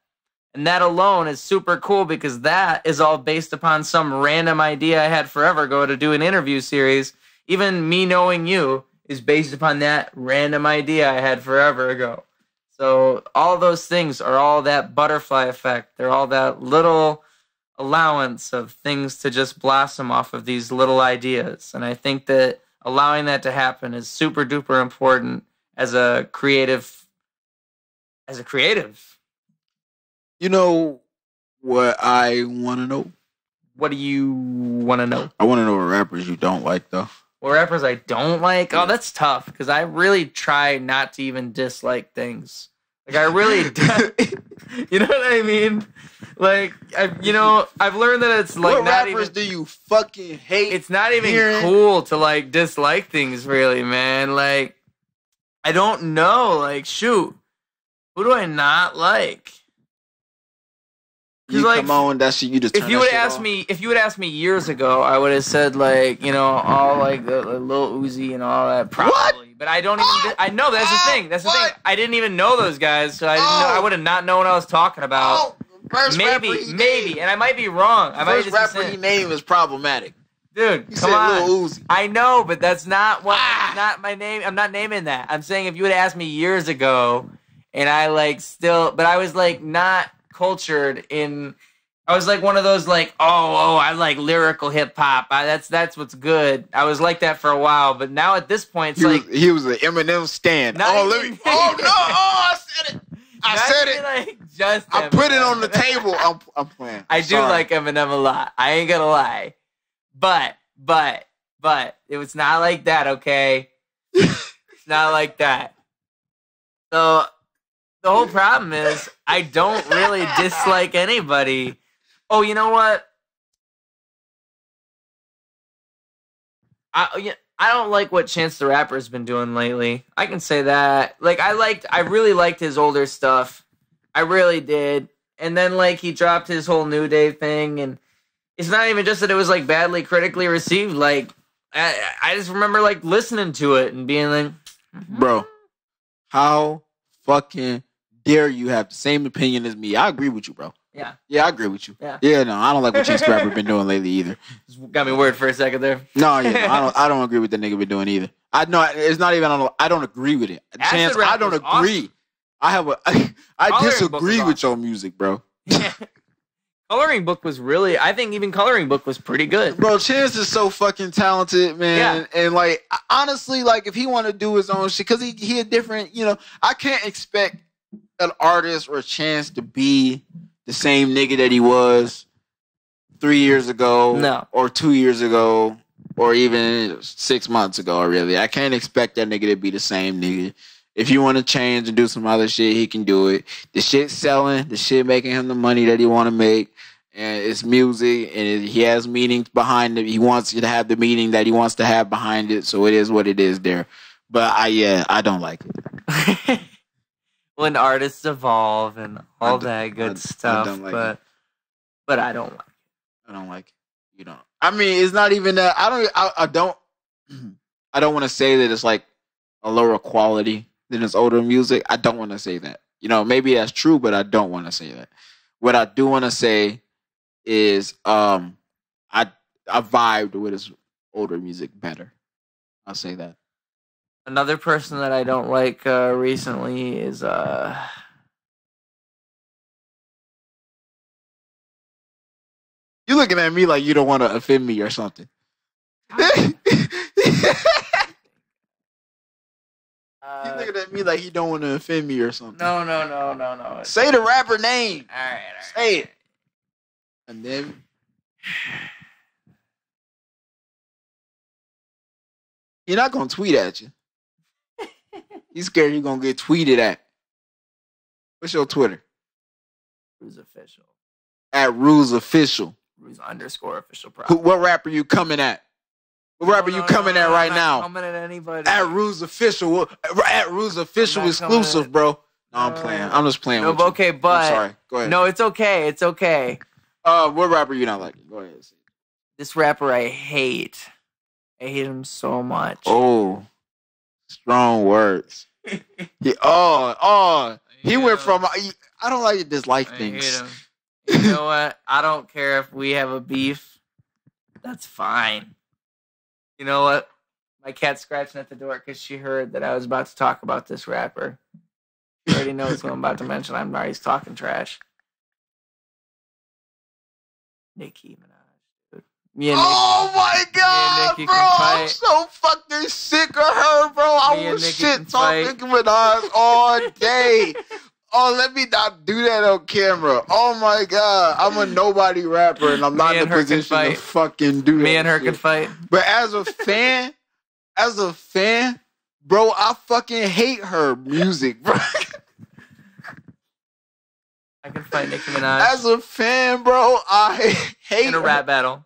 And that alone is super cool because that is all based upon some random idea I had forever ago to do an interview series. Even me knowing you is based upon that random idea I had forever ago. So all those things are all that butterfly effect. They're all that little allowance of things to just blossom off of these little ideas. And I think that allowing that to happen is super duper important as a creative.
You know what I want to know?
What do you want to know?
I want to know what rappers you don't like, though.
What rappers I don't like? Oh, that's tough, because I really try not to even dislike things. Like, I really do. You know what I mean? Like, I've learned that it's like,
what
not
rappers
even,
do you fucking hate?
It's not even cool to like dislike things, really, man. Like, I don't know. Like, shoot, who do I not like?
You
like,
come on, that shit. You just
if you would ask me years ago, I would have said like, you know, all like the Lil Uzi and all that, probably. What? But I don't even. I know that's the thing. That's the thing. I didn't even know those guys, so I didn't know. I would have not known what I was talking about. Maybe, and I might be wrong.
First rapper he named is problematic.
Dude, come on. Lil Uzi. I know, but that's not what. Not my name. I'm not naming that. I'm saying if you would have asked me years ago, and I like still, but I was like not cultured in. I was like one of those like, I like lyrical hip hop. That's what's good. I was like that for a while, but now at this point, it's
he was an Eminem stan. I said it. I said it.
Like just
I put it on the table. I'm playing.
I do like Eminem a lot. I ain't gonna lie, but it was not like that. Okay, it's not like that. So the whole problem is I don't really dislike anybody. Oh, you know what? I don't like what Chance the Rapper's been doing lately. I can say that. Like, I really liked his older stuff. I really did. And then, like, he dropped his whole New Day thing, and it's not even just that it was, like, badly critically received. Like, I just remember, like, listening to it and being like,
bro, how fucking dare you have the same opinion as me? I agree with you, bro. Yeah, I agree with you. Yeah, no, I don't like what Chance the Rapper been doing lately either.
Got me worried for a second there.
No, I don't agree with the nigga been doing either. I know it's not even. I don't agree with it. Chance, I don't agree. Awesome. I disagree with your music, bro.
Yeah. Coloring Book was really. I think even Coloring Book was pretty good,
bro. Chance is so fucking talented, man. Yeah. And like, honestly, like if he want to do his own shit, because he a different. You know, I can't expect an artist or a Chance to be the same nigga that he was 3 years ago, or 2 years ago, or even 6 months ago. Really, I can't expect that nigga to be the same nigga. If you want to change and do some other shit, he can do it. The shit's selling. The shit making him the money that he want to make. And it's music, and he has meanings behind it. He wants you to have the meaning that he wants to have behind it. So it is what it is there. But I don't like it.
When artists evolve and all that good stuff, but I don't like it.
I don't like it. You don't. I mean, it's not even that. I don't want to say that it's like a lower quality than his older music. I don't want to say that. You know, maybe that's true, but I don't want to say that. What I do want to say is I vibed with his older music better. I'll say that.
Another person that I don't like recently is
You looking at me like you don't want to offend me or something. You looking at me like he don't want to offend me or something.
No.
Say the rapper name.
All right.
Say it. And then you're not gonna tweet at you. He's scared you're gonna get tweeted at. What's your Twitter?
Ruse Official.
At Ruse Official.
Ruse_official.
What rapper you coming at? What rapper you coming at right now?
Coming at anybody.
At Ruse Official. At Ruse Official exclusive, bro. No, I'm playing. I'm just playing with you.
Okay, but
I'm sorry. Go ahead.
No, it's okay. It's okay.
What rapper you not liking? Go ahead.
This rapper I hate. I hate him so much.
Oh, strong words. He went from I don't like to dislike things.
I hate him. You know what? I don't care if we have a beef. That's fine. You know what? My cat's scratching at the door because she heard that I was about to talk about this rapper. She already knows who I'm about to mention. I'm already talking trash. Nicki Minaj.
Oh my god, bro! I'm so fucking sick of her, bro. I will shit talk Nicki Minaj all day. Oh, let me not do that on camera. Oh my god, I'm a nobody rapper, and I'm not in a position to fucking do that.
Me and her can fight.
But as a fan, bro, I fucking hate her music, bro.
I can fight Nicki Minaj.
As a fan, bro, I hate
in a rap battle.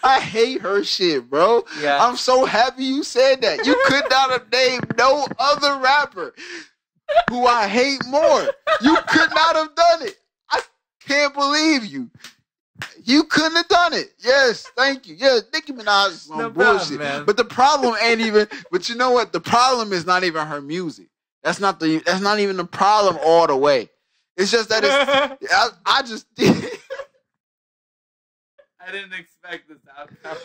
I hate her shit, bro.
Yeah.
I'm so happy you said that. You could not have named no other rapper who I hate more. You could not have done it. I can't believe you. You couldn't have done it. Yes, thank you. Yeah, Nicki Minaj is some bullshit.
Man.
But the problem ain't even. But you know what? The problem is not even her music. That's not even the problem all the way. It's just that it's. I just did.
I didn't expect this outcome.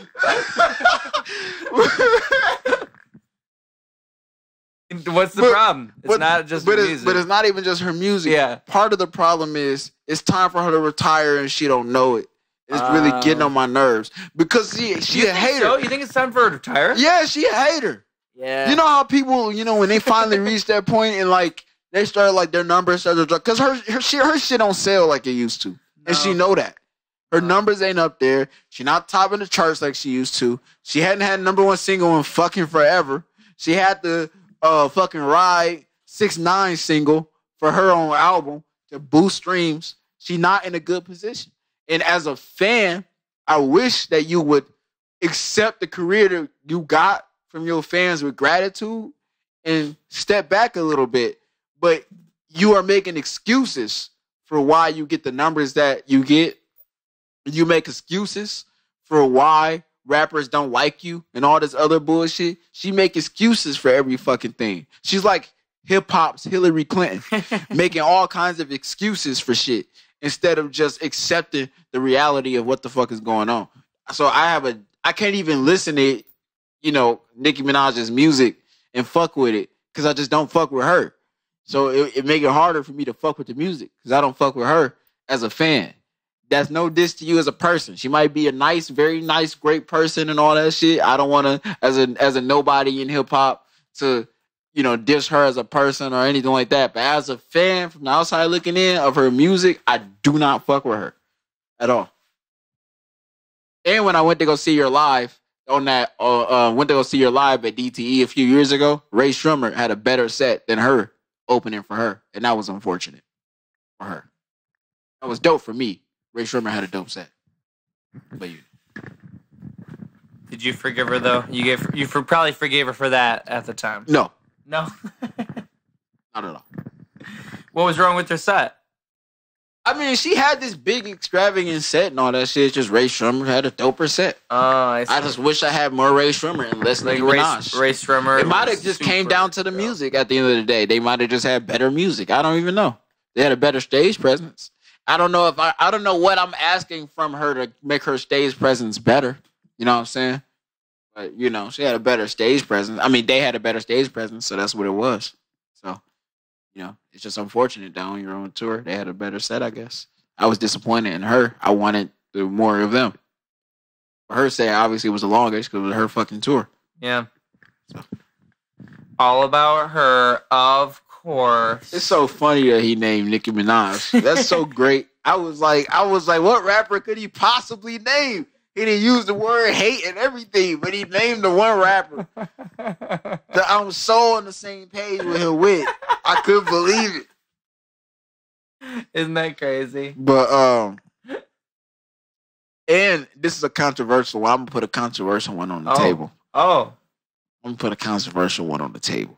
What's the problem? It's not just her music.
But it's not even just her music.
Yeah.
Part of the problem is it's time for her to retire and she don't know it. It's really getting on my nerves. Because she a hater.
So? You think it's time for her to retire?
Yeah, she a hater.
Yeah.
You know how people, when they finally reach that point and like they start like their numbers start to drop. Because her shit don't sell like it used to. No. And she know that. Her numbers ain't up there. She not topping the charts like she used to. She hadn't had #1 single in fucking forever. She had the fucking Ride 6ix9ine single for her own album to boost streams. She not in a good position. And as a fan, I wish that you would accept the career that you got from your fans with gratitude and step back a little bit. But you are making excuses for why you get the numbers that you get. You make excuses for why rappers don't like you and all this other bullshit. She make excuses for every fucking thing. She's like hip-hop's Hillary Clinton, making all kinds of excuses for shit instead of just accepting the reality of what the fuck is going on. So I can't even listen to, Nicki Minaj's music and fuck with it because I just don't fuck with her. So it make it harder for me to fuck with the music because I don't fuck with her as a fan. That's no diss to you as a person. She might be a nice, very nice, great person and all that shit. I don't want to, as a nobody in hip hop, to, diss her as a person or anything like that. But as a fan from the outside looking in of her music, I do not fuck with her at all. And when I went to go see her live, on that went to go see her live at DTE a few years ago. Ray Shrummer had a better set than her opening for her, and that was unfortunate for her. That was dope for me. Ray Shrummer had a dope set. But
did you forgive her though? Probably forgave her for that at the time.
No,
not
at all.
What was wrong with her set?
I mean, she had this big extravagant set and all that shit. Just Ray Shrummer had a doper set.
Oh, I
just wish I had more Ray Shrummer and less Nicki Minaj.
Ray Shrummer.
It might have just came down to the music at the end of the day. They might have just had better music. I don't even know. They had a better stage presence. I don't know I don't know what I'm asking from her to make her stage presence better. You know what I'm saying? But, you know, she had a better stage presence. I mean, they had a better stage presence, so that's what it was. So, you know, it's just unfortunate that on your own tour, they had a better set, I guess. I was disappointed in her. I wanted more of them. For her set, obviously, was the longest because it was her fucking tour.
Yeah. So. All about her, of course.
It's so funny that he named Nicki Minaj. That's so great. I was like, what rapper could he possibly name? He didn't use the word hate and everything, but he named the one rapper that I was so on the same page with him with. I couldn't believe it.
Isn't that crazy?
But and this is a controversial one. I'm gonna put a controversial one on the table.
Oh.
I'm gonna put a controversial one on the table.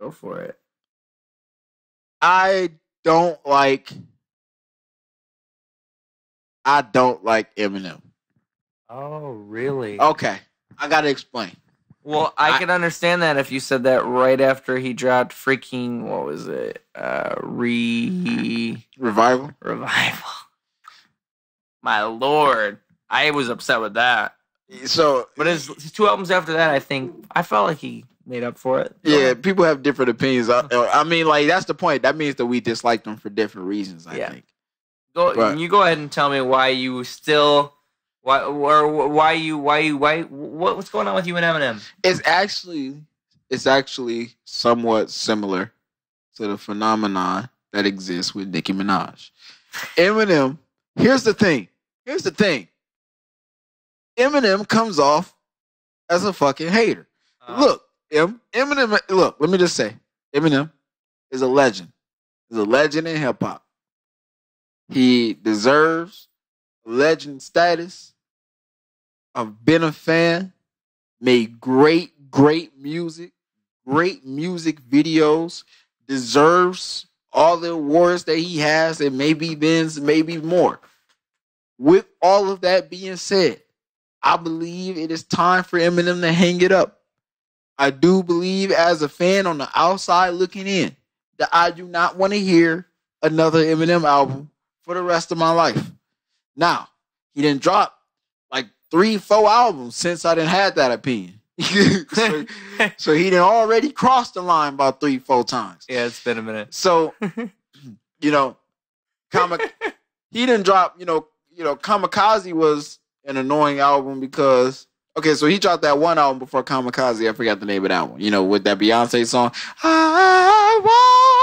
Go for it.
I don't like Eminem.
Oh, really?
Okay. I gotta explain.
Well, I can understand that if you said that right after he dropped freaking, what was it?
Revival.
My lord. I was upset with that.
So,
but his 2 albums after that, I felt like he made up for it.
Yeah, people have different opinions. I mean, like, that's the point. That means that we dislike them for different reasons, I think.
You go ahead and tell me why you still... What's going on with you and Eminem?
It's actually somewhat similar to the phenomenon that exists with Nicki Minaj. Eminem, here's the thing. Eminem comes off as a fucking hater. Look, Eminem, let me just say, Eminem is a legend. He's a legend in hip hop. He deserves legend status. I've been a fan, made great music videos, deserves all the awards that he has, and maybe more. With all of that being said, I believe it is time for Eminem to hang it up. I do believe, as a fan on the outside looking in, that I do not want to hear another Eminem album for the rest of my life. Now, he didn't drop like 3-4 albums since I didn't have that opinion. so he didn't already crossed the line about 3-4 times.
Yeah, it's been a minute.
So, you know, he didn't drop, you know, Kamikaze was an annoying album because, okay, so he dropped that one album before Kamikaze. I forgot the name of that one. You know, with that Beyonce song.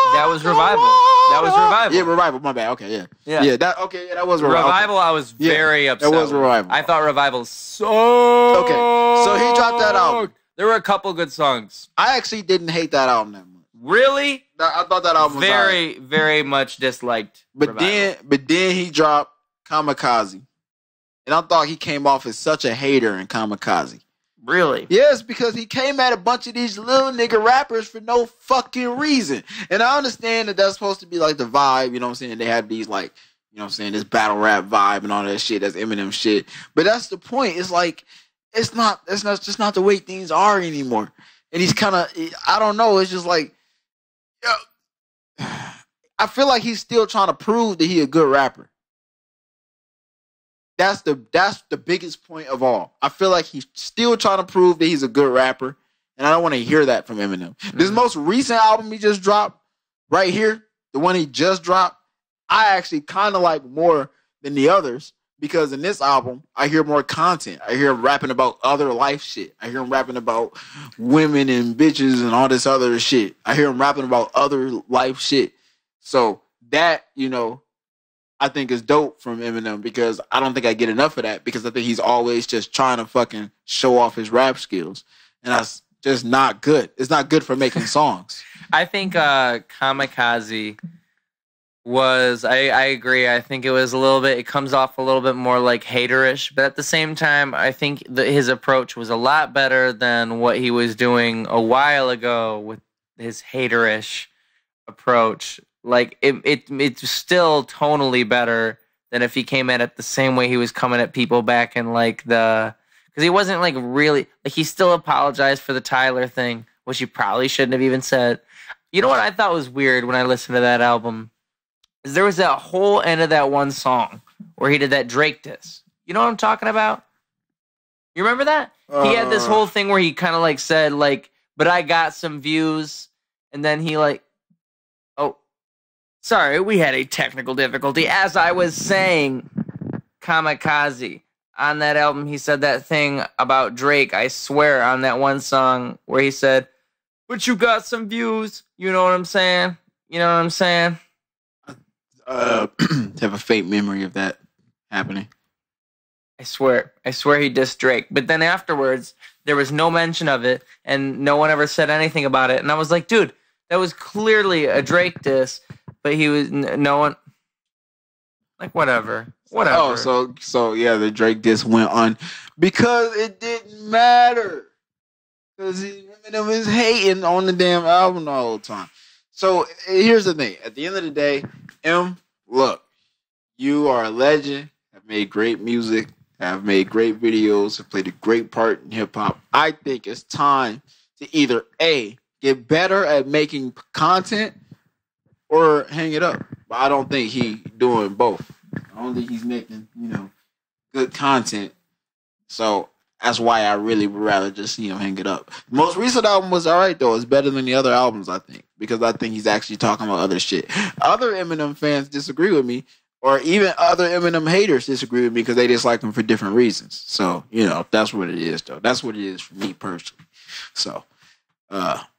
That was Revival.
Yeah, Revival. My bad. Okay, yeah. That was Revival.
Revival, I was very upset.
That was Revival.
I thought Revival so.
Okay, so he dropped that album.
There were a couple good songs.
I actually didn't hate that album that much.
Really?
I thought that album was
very, very much disliked.
But then he dropped Kamikaze, and I thought he came off as such a hater in Kamikaze.
Really?
Yes, because he came at a bunch of these little nigga rappers for no fucking reason. And I understand that that's supposed to be like the vibe, you know what I'm saying? They have these like, you know what I'm saying, this battle rap vibe and all that shit, that's Eminem shit. But that's the point. It's like, it's just not the way things are anymore. And he's kind of, I don't know, it's just like, I feel like he's still trying to prove that he a good rapper. That's the biggest point of all. I feel like he's still trying to prove that he's a good rapper, and I don't want to hear that from Eminem. Mm-hmm. This most recent album he just dropped, right here, the one he just dropped, I actually kind of like more than the others because in this album, I hear more content. I hear him rapping about other life shit. I hear him rapping about women and bitches and all this other shit. I hear him rapping about other life shit. So that, you know, I think is dope from Eminem because I don't think I get enough of that because I think he's always just trying to fucking show off his rap skills. And that's just not good. It's not good for making songs.
I think Kamikaze was, I agree. I think it was a little bit, it comes off a little bit more like haterish, but at the same time, I think that his approach was a lot better than what he was doing a while ago with his haterish approach. Like it's still tonally better than if he came at it the same way he was coming at people back in like because he wasn't like really like he still apologized for the Tyler thing, which he probably shouldn't have even said. You know what I thought was weird when I listened to that album is there was that whole end of that one song where he did that Drake diss. You know what I'm talking about? You remember that? He had this whole thing where he kind of like said like, but I got some views, and then he like. Sorry, we had a technical difficulty. As I was saying, Kamikaze, on that album, he said that thing about Drake, I swear, on that one song where he said, but you got some views. You know what I'm saying? You know what I'm saying?
Have a faint memory of that happening.
I swear he dissed Drake. But then afterwards, there was no mention of it, and no one ever said anything about it. And I was like, dude, that was clearly a Drake diss. But he was no one like whatever.
Oh, so yeah, the Drake diss went on because it didn't matter because Eminem is hating on the damn album the whole time. So here's the thing: at the end of the day, look, you are a legend. Have made great music. Have made great videos. Have played a great part in hip hop. I think it's time to either A, get better at making content. Or hang it up. But I don't think he doing both. I don't think he's making, good content. So that's why I really would rather just see him hang it up. The most recent album was alright though. It's better than the other albums, I think. Because I think he's actually talking about other shit. Other Eminem fans disagree with me. Or even other Eminem haters disagree with me because they dislike him for different reasons. So, that's what it is though. That's what it is for me personally. So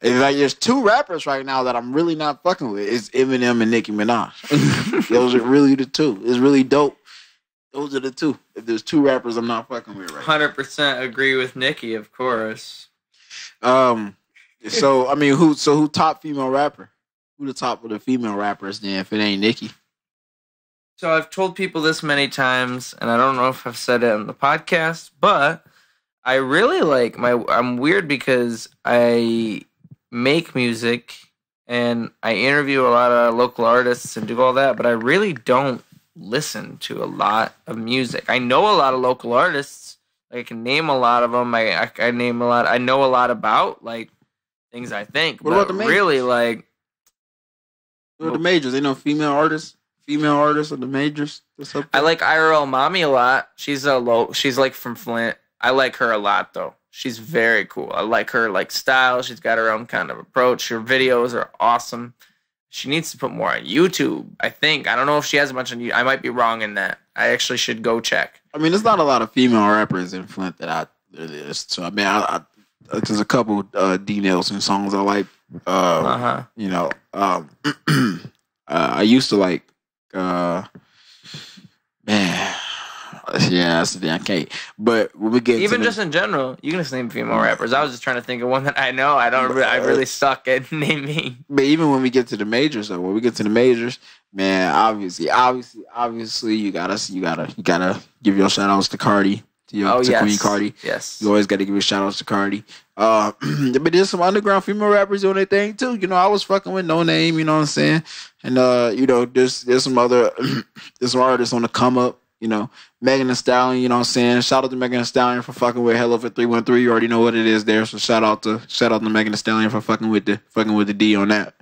there's two rappers right now that I'm really not fucking with. It's Eminem and Nicki Minaj. Those are really the two. It's really dope. Those are the two. If there's two rappers I'm not fucking with right
100% agree with Nicki, of course.
So I mean, who top female rapper? Who the top of the female rappers then if it ain't Nicki?
So I've told people this many times, and I don't know if I've said it on the podcast, but I really like I'm weird because I make music and I interview a lot of local artists and do all that, but I really don't listen to a lot of music. I know a lot of local artists. I can name a lot of them. I name a lot. I know a lot about like things I think.
What about the majors?
Really like
what are the majors? They know female artists of the majors.
I like IRL Mommy a lot. She's like from Flint. I like her a lot, though. She's very cool. I like her like style. She's got her own kind of approach. Her videos are awesome. She needs to put more on YouTube, I think. I don't know if she has much on YouTube. I might be wrong in that. I actually should go check.
I mean, there's not a lot of female rappers in Flint that so I mean, there's a couple D Nelson songs I like. I used to like man. Yeah, that's the thing. I can't. But when we get
even just in general, you can just name female rappers. I was just trying to think of one that I know. I really suck at naming.
But even when we get to the majors, though, man, obviously, you gotta give your shout outs to Cardi, to Queen Cardi.
Yes,
you always got to give your shout outs to Cardi. But there's some underground female rappers doing their thing too. I was fucking with No Name. You know what I'm saying? And there's some other there's some artists on the come up. Megan Thee Stallion, you know what I'm saying? Shout out to Megan Thee Stallion for fucking with Hello for 313. You already know what it is there. So shout out to Megan Thee Stallion for fucking with the D on that.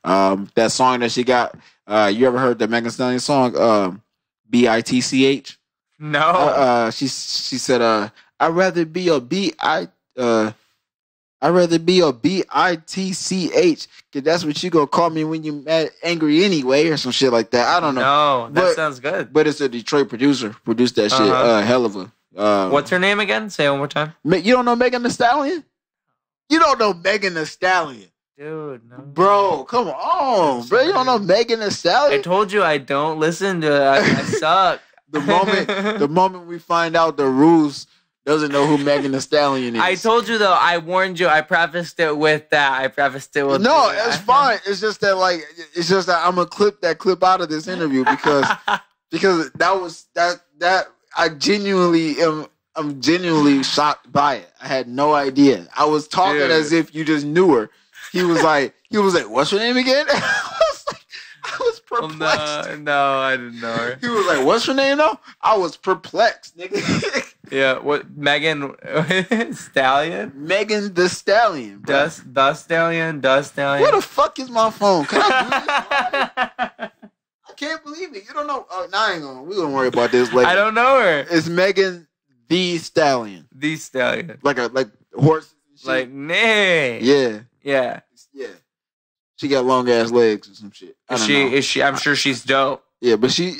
That song that she got, you ever heard the Megan Thee Stallion song, BITCH?
No.
She said, I'd rather be a BITCH, cause that's what you gonna call me when you mad angry anyway, or some shit like that. I don't know.
No, that sounds good.
But it's a Detroit producer produced that shit. Hell of a.
What's her name again? Say it one more time.
You don't know Megan Thee Stallion? You don't know Megan Thee Stallion?
Dude, no.
Bro, come on, bro. You don't know Megan Thee Stallion?
I told you I don't listen to it. I suck.
The moment we find out the Ruse doesn't know who Megan Thee Stallion is.
I told you though. I warned you. I prefaced it with that.
No, it's fine. It's just that I'm gonna clip that clip out of this interview because I'm genuinely shocked by it. I had no idea. I was talking as if you just knew her. He was like, what's her name again? I was perplexed.
No, I didn't know her.
He was like, what's her name though? I was perplexed, nigga.
Yeah, what Megan Stallion?
Megan Thee Stallion. Bro.
The Stallion.
Where the fuck is my phone? Can I do this? I can't believe it. You don't know. Oh, now we're gonna worry about this later.
I don't know her.
It's Megan Thee Stallion.
The Stallion.
Like horse.
Like nay.
Yeah.
Yeah.
Yeah. She got long ass legs or some shit.
Is she? I'm sure she's dope.
Yeah, but she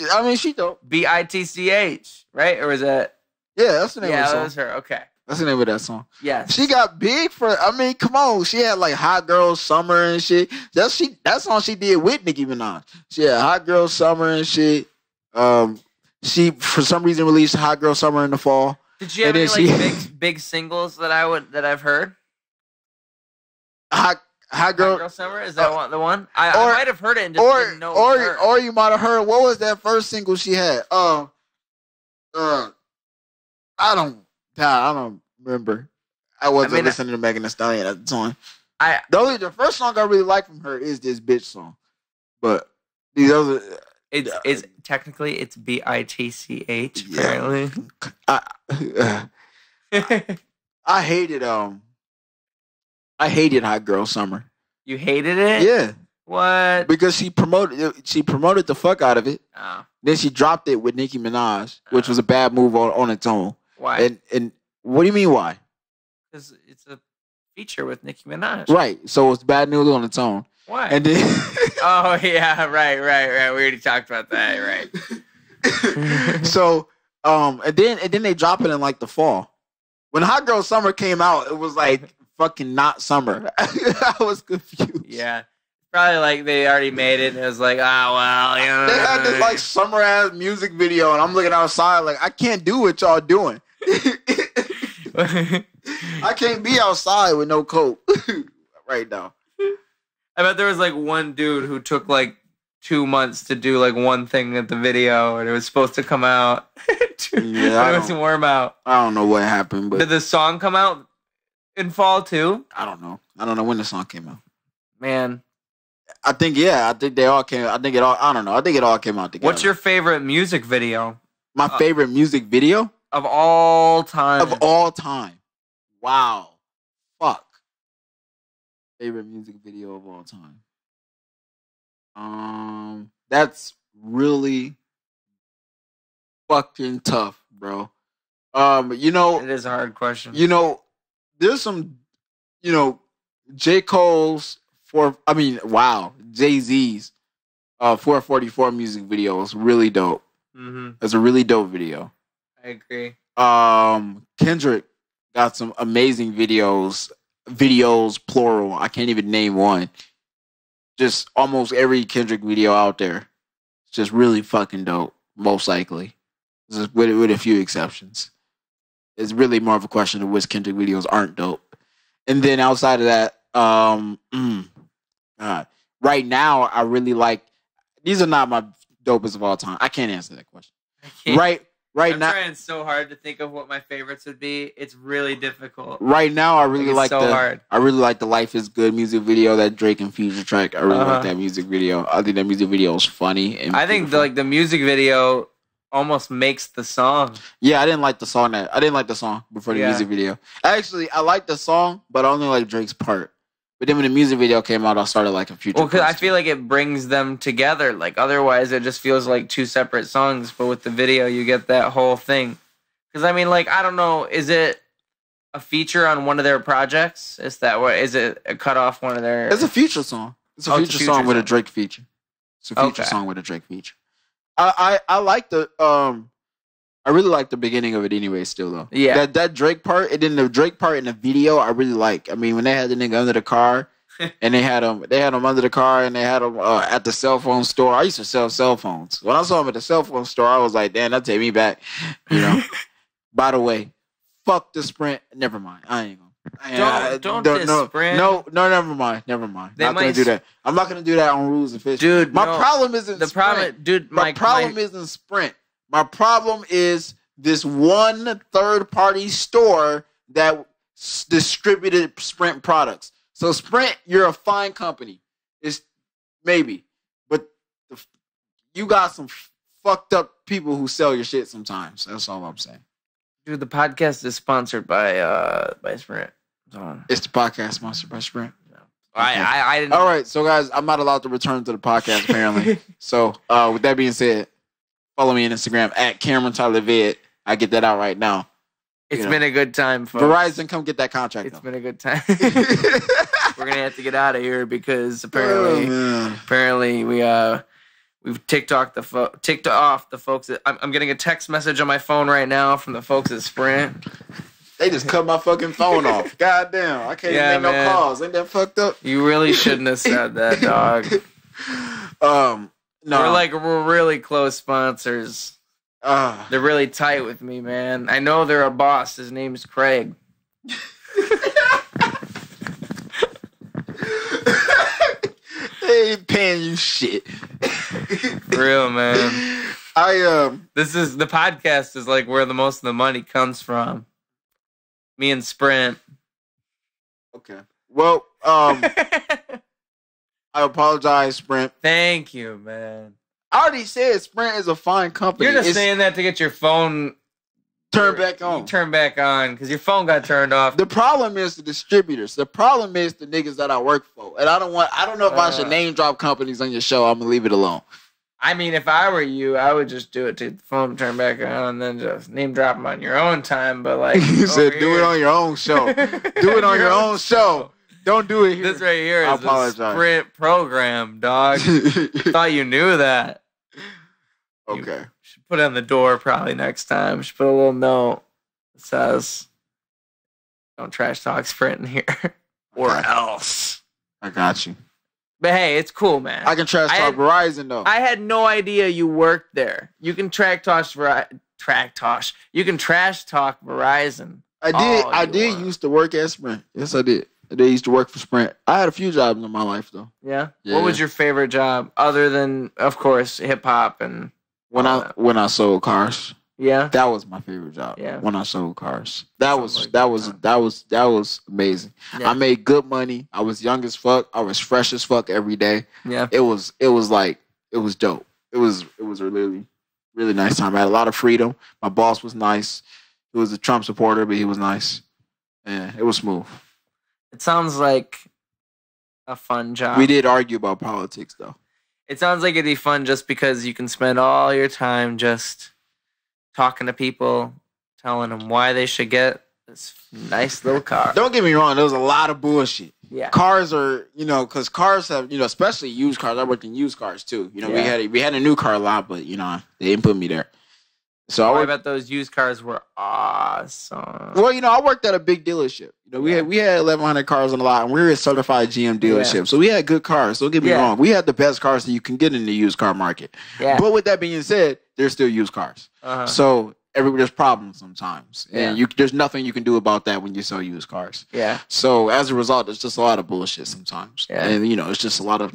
dope.
BITCH, right? Or is that?
Yeah, that's the name of the song.
Yeah, that was her. Okay.
That's the name of that song.
Yes.
She got big come on. She had like Hot Girl Summer and shit. That song she did with Nicki Minaj. She had Hot Girl Summer and shit. She for some reason released Hot Girl Summer in the fall.
Did she have any big singles that I've heard?
Hot Girl
Summer, is that the one? I might have heard it and just didn't know.
Or you might have heard, what was that first single she had? I don't remember. I wasn't listening to Megan Thee Stallion at the time. The first song I really like from her is this bitch song, but these other
it's technically it's BITCH apparently.
I hated Hot Girl Summer.
You hated it?
Yeah.
What?
Because she promoted the fuck out of it.
Oh.
Then she dropped it with Nicki Minaj, which was a bad move on its own.
Why?
And what do you mean why?
Because it's a feature with Nicki Minaj.
Right. So it's bad news on its own.
Why?
And then
oh yeah, right. We already talked about that, right?
So and then they drop it in like the fall. When Hot Girl Summer came out, it was like fucking not summer. I was confused.
Yeah. Probably like they already made it and it was like, well, you know.
They had this like summer ass music video and I'm looking outside like I can't do what y'all doing. I can't be outside with no coat right now.
I bet there was like one dude who took like 2 months to do like one thing at the video and it was supposed to come out. Yeah, it was warm out.
I don't know what happened, but
did the song come out in fall too?
I don't know when the song came out.
Man.
I think they all came. I think it all came out together.
What's your favorite music video?
My favorite music video
of all time.
Wow. Fuck. Favorite music video of all time. That's really fucking tough, bro.
It is a hard question.
There's some, J. Cole's Jay-Z's 444 music video is really dope.
Mm-hmm.
It's a really dope video.
I agree.
Kendrick got some amazing videos plural. I can't even name one. Just almost every Kendrick video out there. It's just really fucking dope, most likely. Just with a few exceptions. It's really more of a question of which Kendrick videos aren't dope. And then outside of that, right now, I really like. These are not my dopest of all time. I can't answer that question.
I'm trying so hard to think of what my favorites would be. It's really difficult.
Right now, I really like
hard.
I really like the "Life Is Good" music video, that Drake and Future track. I really like that music video. I think that music video is funny. And
I think the music video almost makes the song.
Yeah, I didn't like the song before the music video. Actually, I liked the song, but I only like Drake's part. But then when the music video came out, I started liking Future.
Well, because I feel like it brings them together. Like otherwise, it just feels like two separate songs. But with the video, you get that whole thing. Because I mean, like I don't know, is it a feature on one of their projects? Is that what? Is it a cut off one of their?
It's a Future song. It's a Future song with a Drake feature. It's a Future song with a Drake feature. I like the I really like the beginning of it anyway. Still though,
yeah.
That Drake part, and then the Drake part in the video, I really like. I mean, when they had the nigga under the car, and they had them under the car, and they had them at the cell phone store. I used to sell cell phones. When I saw them at the cell phone store, I was like, damn, that take me back. You know. By the way, fuck the Sprint. Never mind. I ain't gonna.
Don't diss Sprint.
No, never mind. Not gonna do that. I'm not gonna do that on Rules and Fish.
Dude,
my problem isn't the Sprint.
Dude,
my problem isn't Sprint. My problem is this one third-party store that distributed Sprint products. So Sprint, you're a fine company. It's maybe, but you got some fucked up people who sell your shit sometimes. That's all I'm saying.
Dude, the podcast is sponsored by Sprint.
It's the podcast sponsored by Sprint.
No. I didn't.
All right, so guys, I'm not allowed to return to the podcast apparently. So with that being said, follow me on Instagram at Cameron Tyler Vid. I get that out right now.
It's been a good time, folks.
Verizon, come get that contract.
It's been a good time. We're gonna have to get out of here because apparently we've ticked off the folks. I'm getting a text message on my phone right now from the folks at Sprint.
They just cut my fucking phone off. God damn, I can't even make no calls. Ain't that fucked up?
You really shouldn't have said that, dog.
No,
we're really close sponsors. They're really tight with me, man. I know they're a boss. His name's Craig.
They ain't paying you shit.
For real, man. The podcast is like where the most of the money comes from. Me and Sprint.
Okay. Well, I apologize, Sprint.
Thank you, man.
I already said Sprint is a fine company.
You're just saying that to get your phone
turned back on.
Turn back on because your phone got turned off.
The problem is the distributors. The problem is the niggas that I work for. And I don't know if I should name drop companies on your show. I'm gonna leave it alone.
I mean, if I were you, I would just do it to the phone turn back on and then just name drop them on your own time. But like
you said, do it on your own show. Do it on your own show. Don't do it here.
This right here is a Sprint program, dog. Thought you knew that.
Okay.
You should put it on the door probably next time. Should put a little note that says, "Don't trash talk Sprint in here," or else.
I got you.
But hey, it's cool, man.
I can trash talk Verizon though.
I had no idea you worked there. You can You can trash talk Verizon.
I did used to work at Sprint. Yes, I did. They used to work for Sprint. I had a few jobs in my life though.
Yeah. What was your favorite job other than, of course, hip hop and
when I sold cars?
Yeah.
That was my favorite job.
Yeah.
When I sold cars. That was amazing. Yeah. I made good money. I was young as fuck. I was fresh as fuck every day.
Yeah.
It was dope. It was a really, really nice time. I had a lot of freedom. My boss was nice. He was a Trump supporter, but he was nice. Yeah, it was smooth.
It sounds like a fun job.
We did argue about politics though.
It sounds like it'd be fun just because you can spend all your time just talking to people, telling them why they should get this nice little car.
Don't get me wrong. There was a lot of bullshit.
Yeah.
Cars are, because cars have, especially used cars. I worked in used cars too. We had a new car lot, but, they didn't put me there. So
I bet those used cars were awesome.
Well, I worked at a big dealership. We had 1,100 cars on the lot, and we were a certified GM dealership. So we had good cars. Don't get me wrong. We had the best cars that you can get in the used car market. Yeah. But with that being said, there's still used cars. Uh-huh. So there's problems sometimes, and there's nothing you can do about that when you sell used cars. Yeah. So as a result, it's just a lot of bullshit sometimes, and it's just a lot of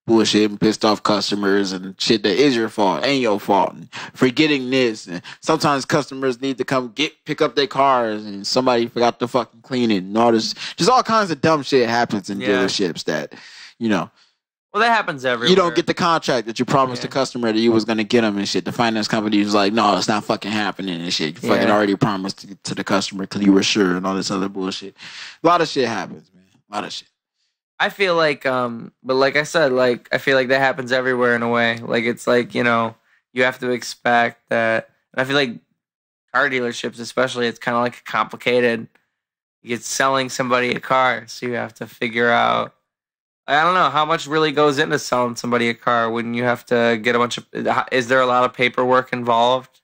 bullshit and pissed off customers and shit that is your fault, ain't your fault, and forgetting this, and sometimes customers need to come pick up their cars and somebody forgot to fucking clean it, and all this, just all kinds of dumb shit happens in dealerships that
well, that happens everywhere.
You don't get the contract that you promised the customer that you was gonna get them and shit. The finance company was like, no, it's not fucking happening and shit. You fucking already promised to the customer because you were sure and all this other bullshit. A lot of shit happens, man. A lot of shit.
I feel like, but like I said, I feel like that happens everywhere in a way. Like, it's like, you have to expect that. And I feel like car dealerships, especially, it's kind of like complicated. It's selling somebody a car, so you have to figure out, I don't know, how much really goes into selling somebody a car when you have to get a bunch of, is there a lot of paperwork involved?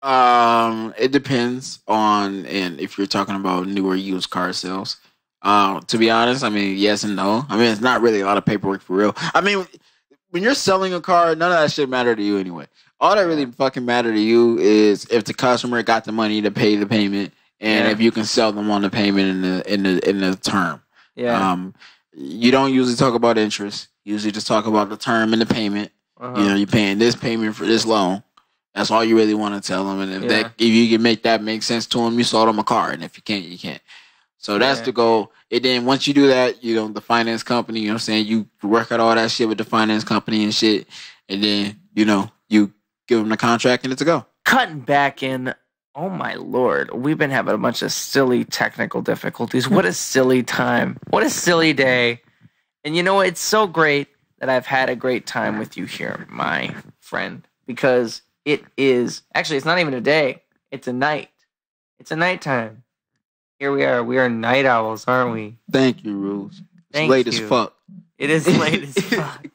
It depends on, and if you're talking about newer used car sales. To be honest, I mean, yes and no. I mean, it's not really a lot of paperwork for real. I mean, when you're selling a car, none of that shit matter to you anyway. All that really fucking matter to you is if the customer got the money to pay the payment, and if you can sell them on the payment in the term. Yeah. You don't usually talk about interest. You usually just talk about the term and the payment. You know, you're paying this payment for this loan. That's all you really want to tell them. And if you can make that make sense to them, you sold them a car. And if you can't, you can't. So that's the goal. And then once you do that, you know, the finance company, you know what I'm saying? You work out all that shit with the finance company and shit. And then, you know, you give them the contract and it's a go.
Cutting back in. Oh, my Lord. We've been having a bunch of silly technical difficulties. What a silly time. What a silly day. And you know what? It's so great that I've had a great time with you here, my friend. Because it is... Actually, it's not even a day. It's a night. It's a nighttime. Here we are. We are night owls, aren't we?
Thank you, Ruse. It's late as fuck.
It is late as fuck.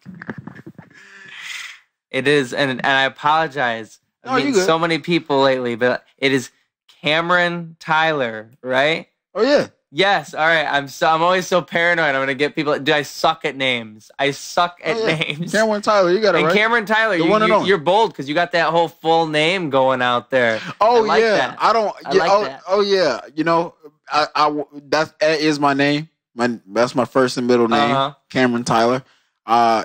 It is. And I apologize. I've met so many people lately, but it is Cameron Tyler, right?
Oh yeah.
Yes. All right. I'm always so paranoid. I'm gonna get people. I suck at names. I suck at names.
Cameron Tyler, you got it right.
And Cameron Tyler, you're bold because you got that whole full name going out there.
Oh yeah. I like that. Oh yeah. You know, that is my name. That's my first and middle name, Cameron Tyler.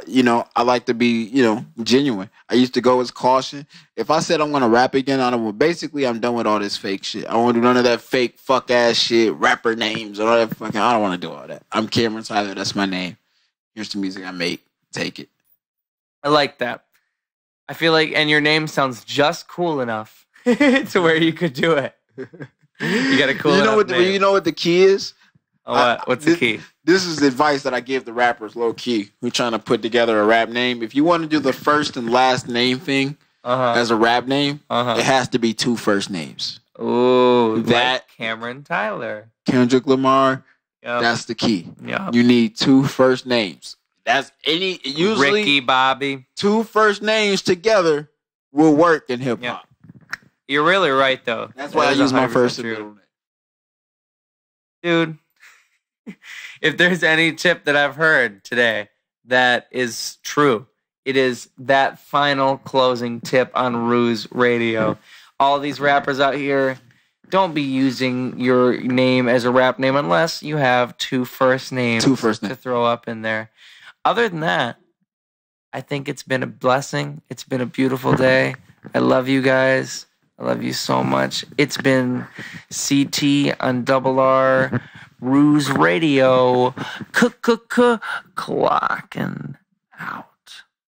You know, I like to be, you know, genuine. I used to go as caution. If I said I'm gonna rap again, basically I'm done with all this fake shit. I don't want to do none of that fake fuck ass shit, rapper names and all that fucking. I don't want to do all that. I'm Cameron Tyler. That's my name. Here's the music I make. Take it.
I like that. I feel like, and your name sounds just cool enough to where you could do it. You got a cool.
You know what the key is?
Oh, what's the key?
This is advice that I give the rappers low key who trying to put together a rap name. If you want to do the first and last name thing as a rap name, it has to be 2 first names.
Ooh, that like Cameron Tyler,
Kendrick Lamar. Yep. That's the key. Yep. You need 2 first names. That's usually
Ricky Bobby.
2 first names together will work in hip hop.
Yep. You're really right though.
That's why I use my first and middle name.
Dude. If there's any tip that I've heard today that is true, it is that final closing tip on Ruse Radio. All these rappers out here, don't be using your name as a rap name unless you have 2 first names to throw up in there. Other than that, I think it's been a blessing. It's been a beautiful day. I love you guys. I love you so much. It's been CT on Double R. Ruse Radio, clocking out.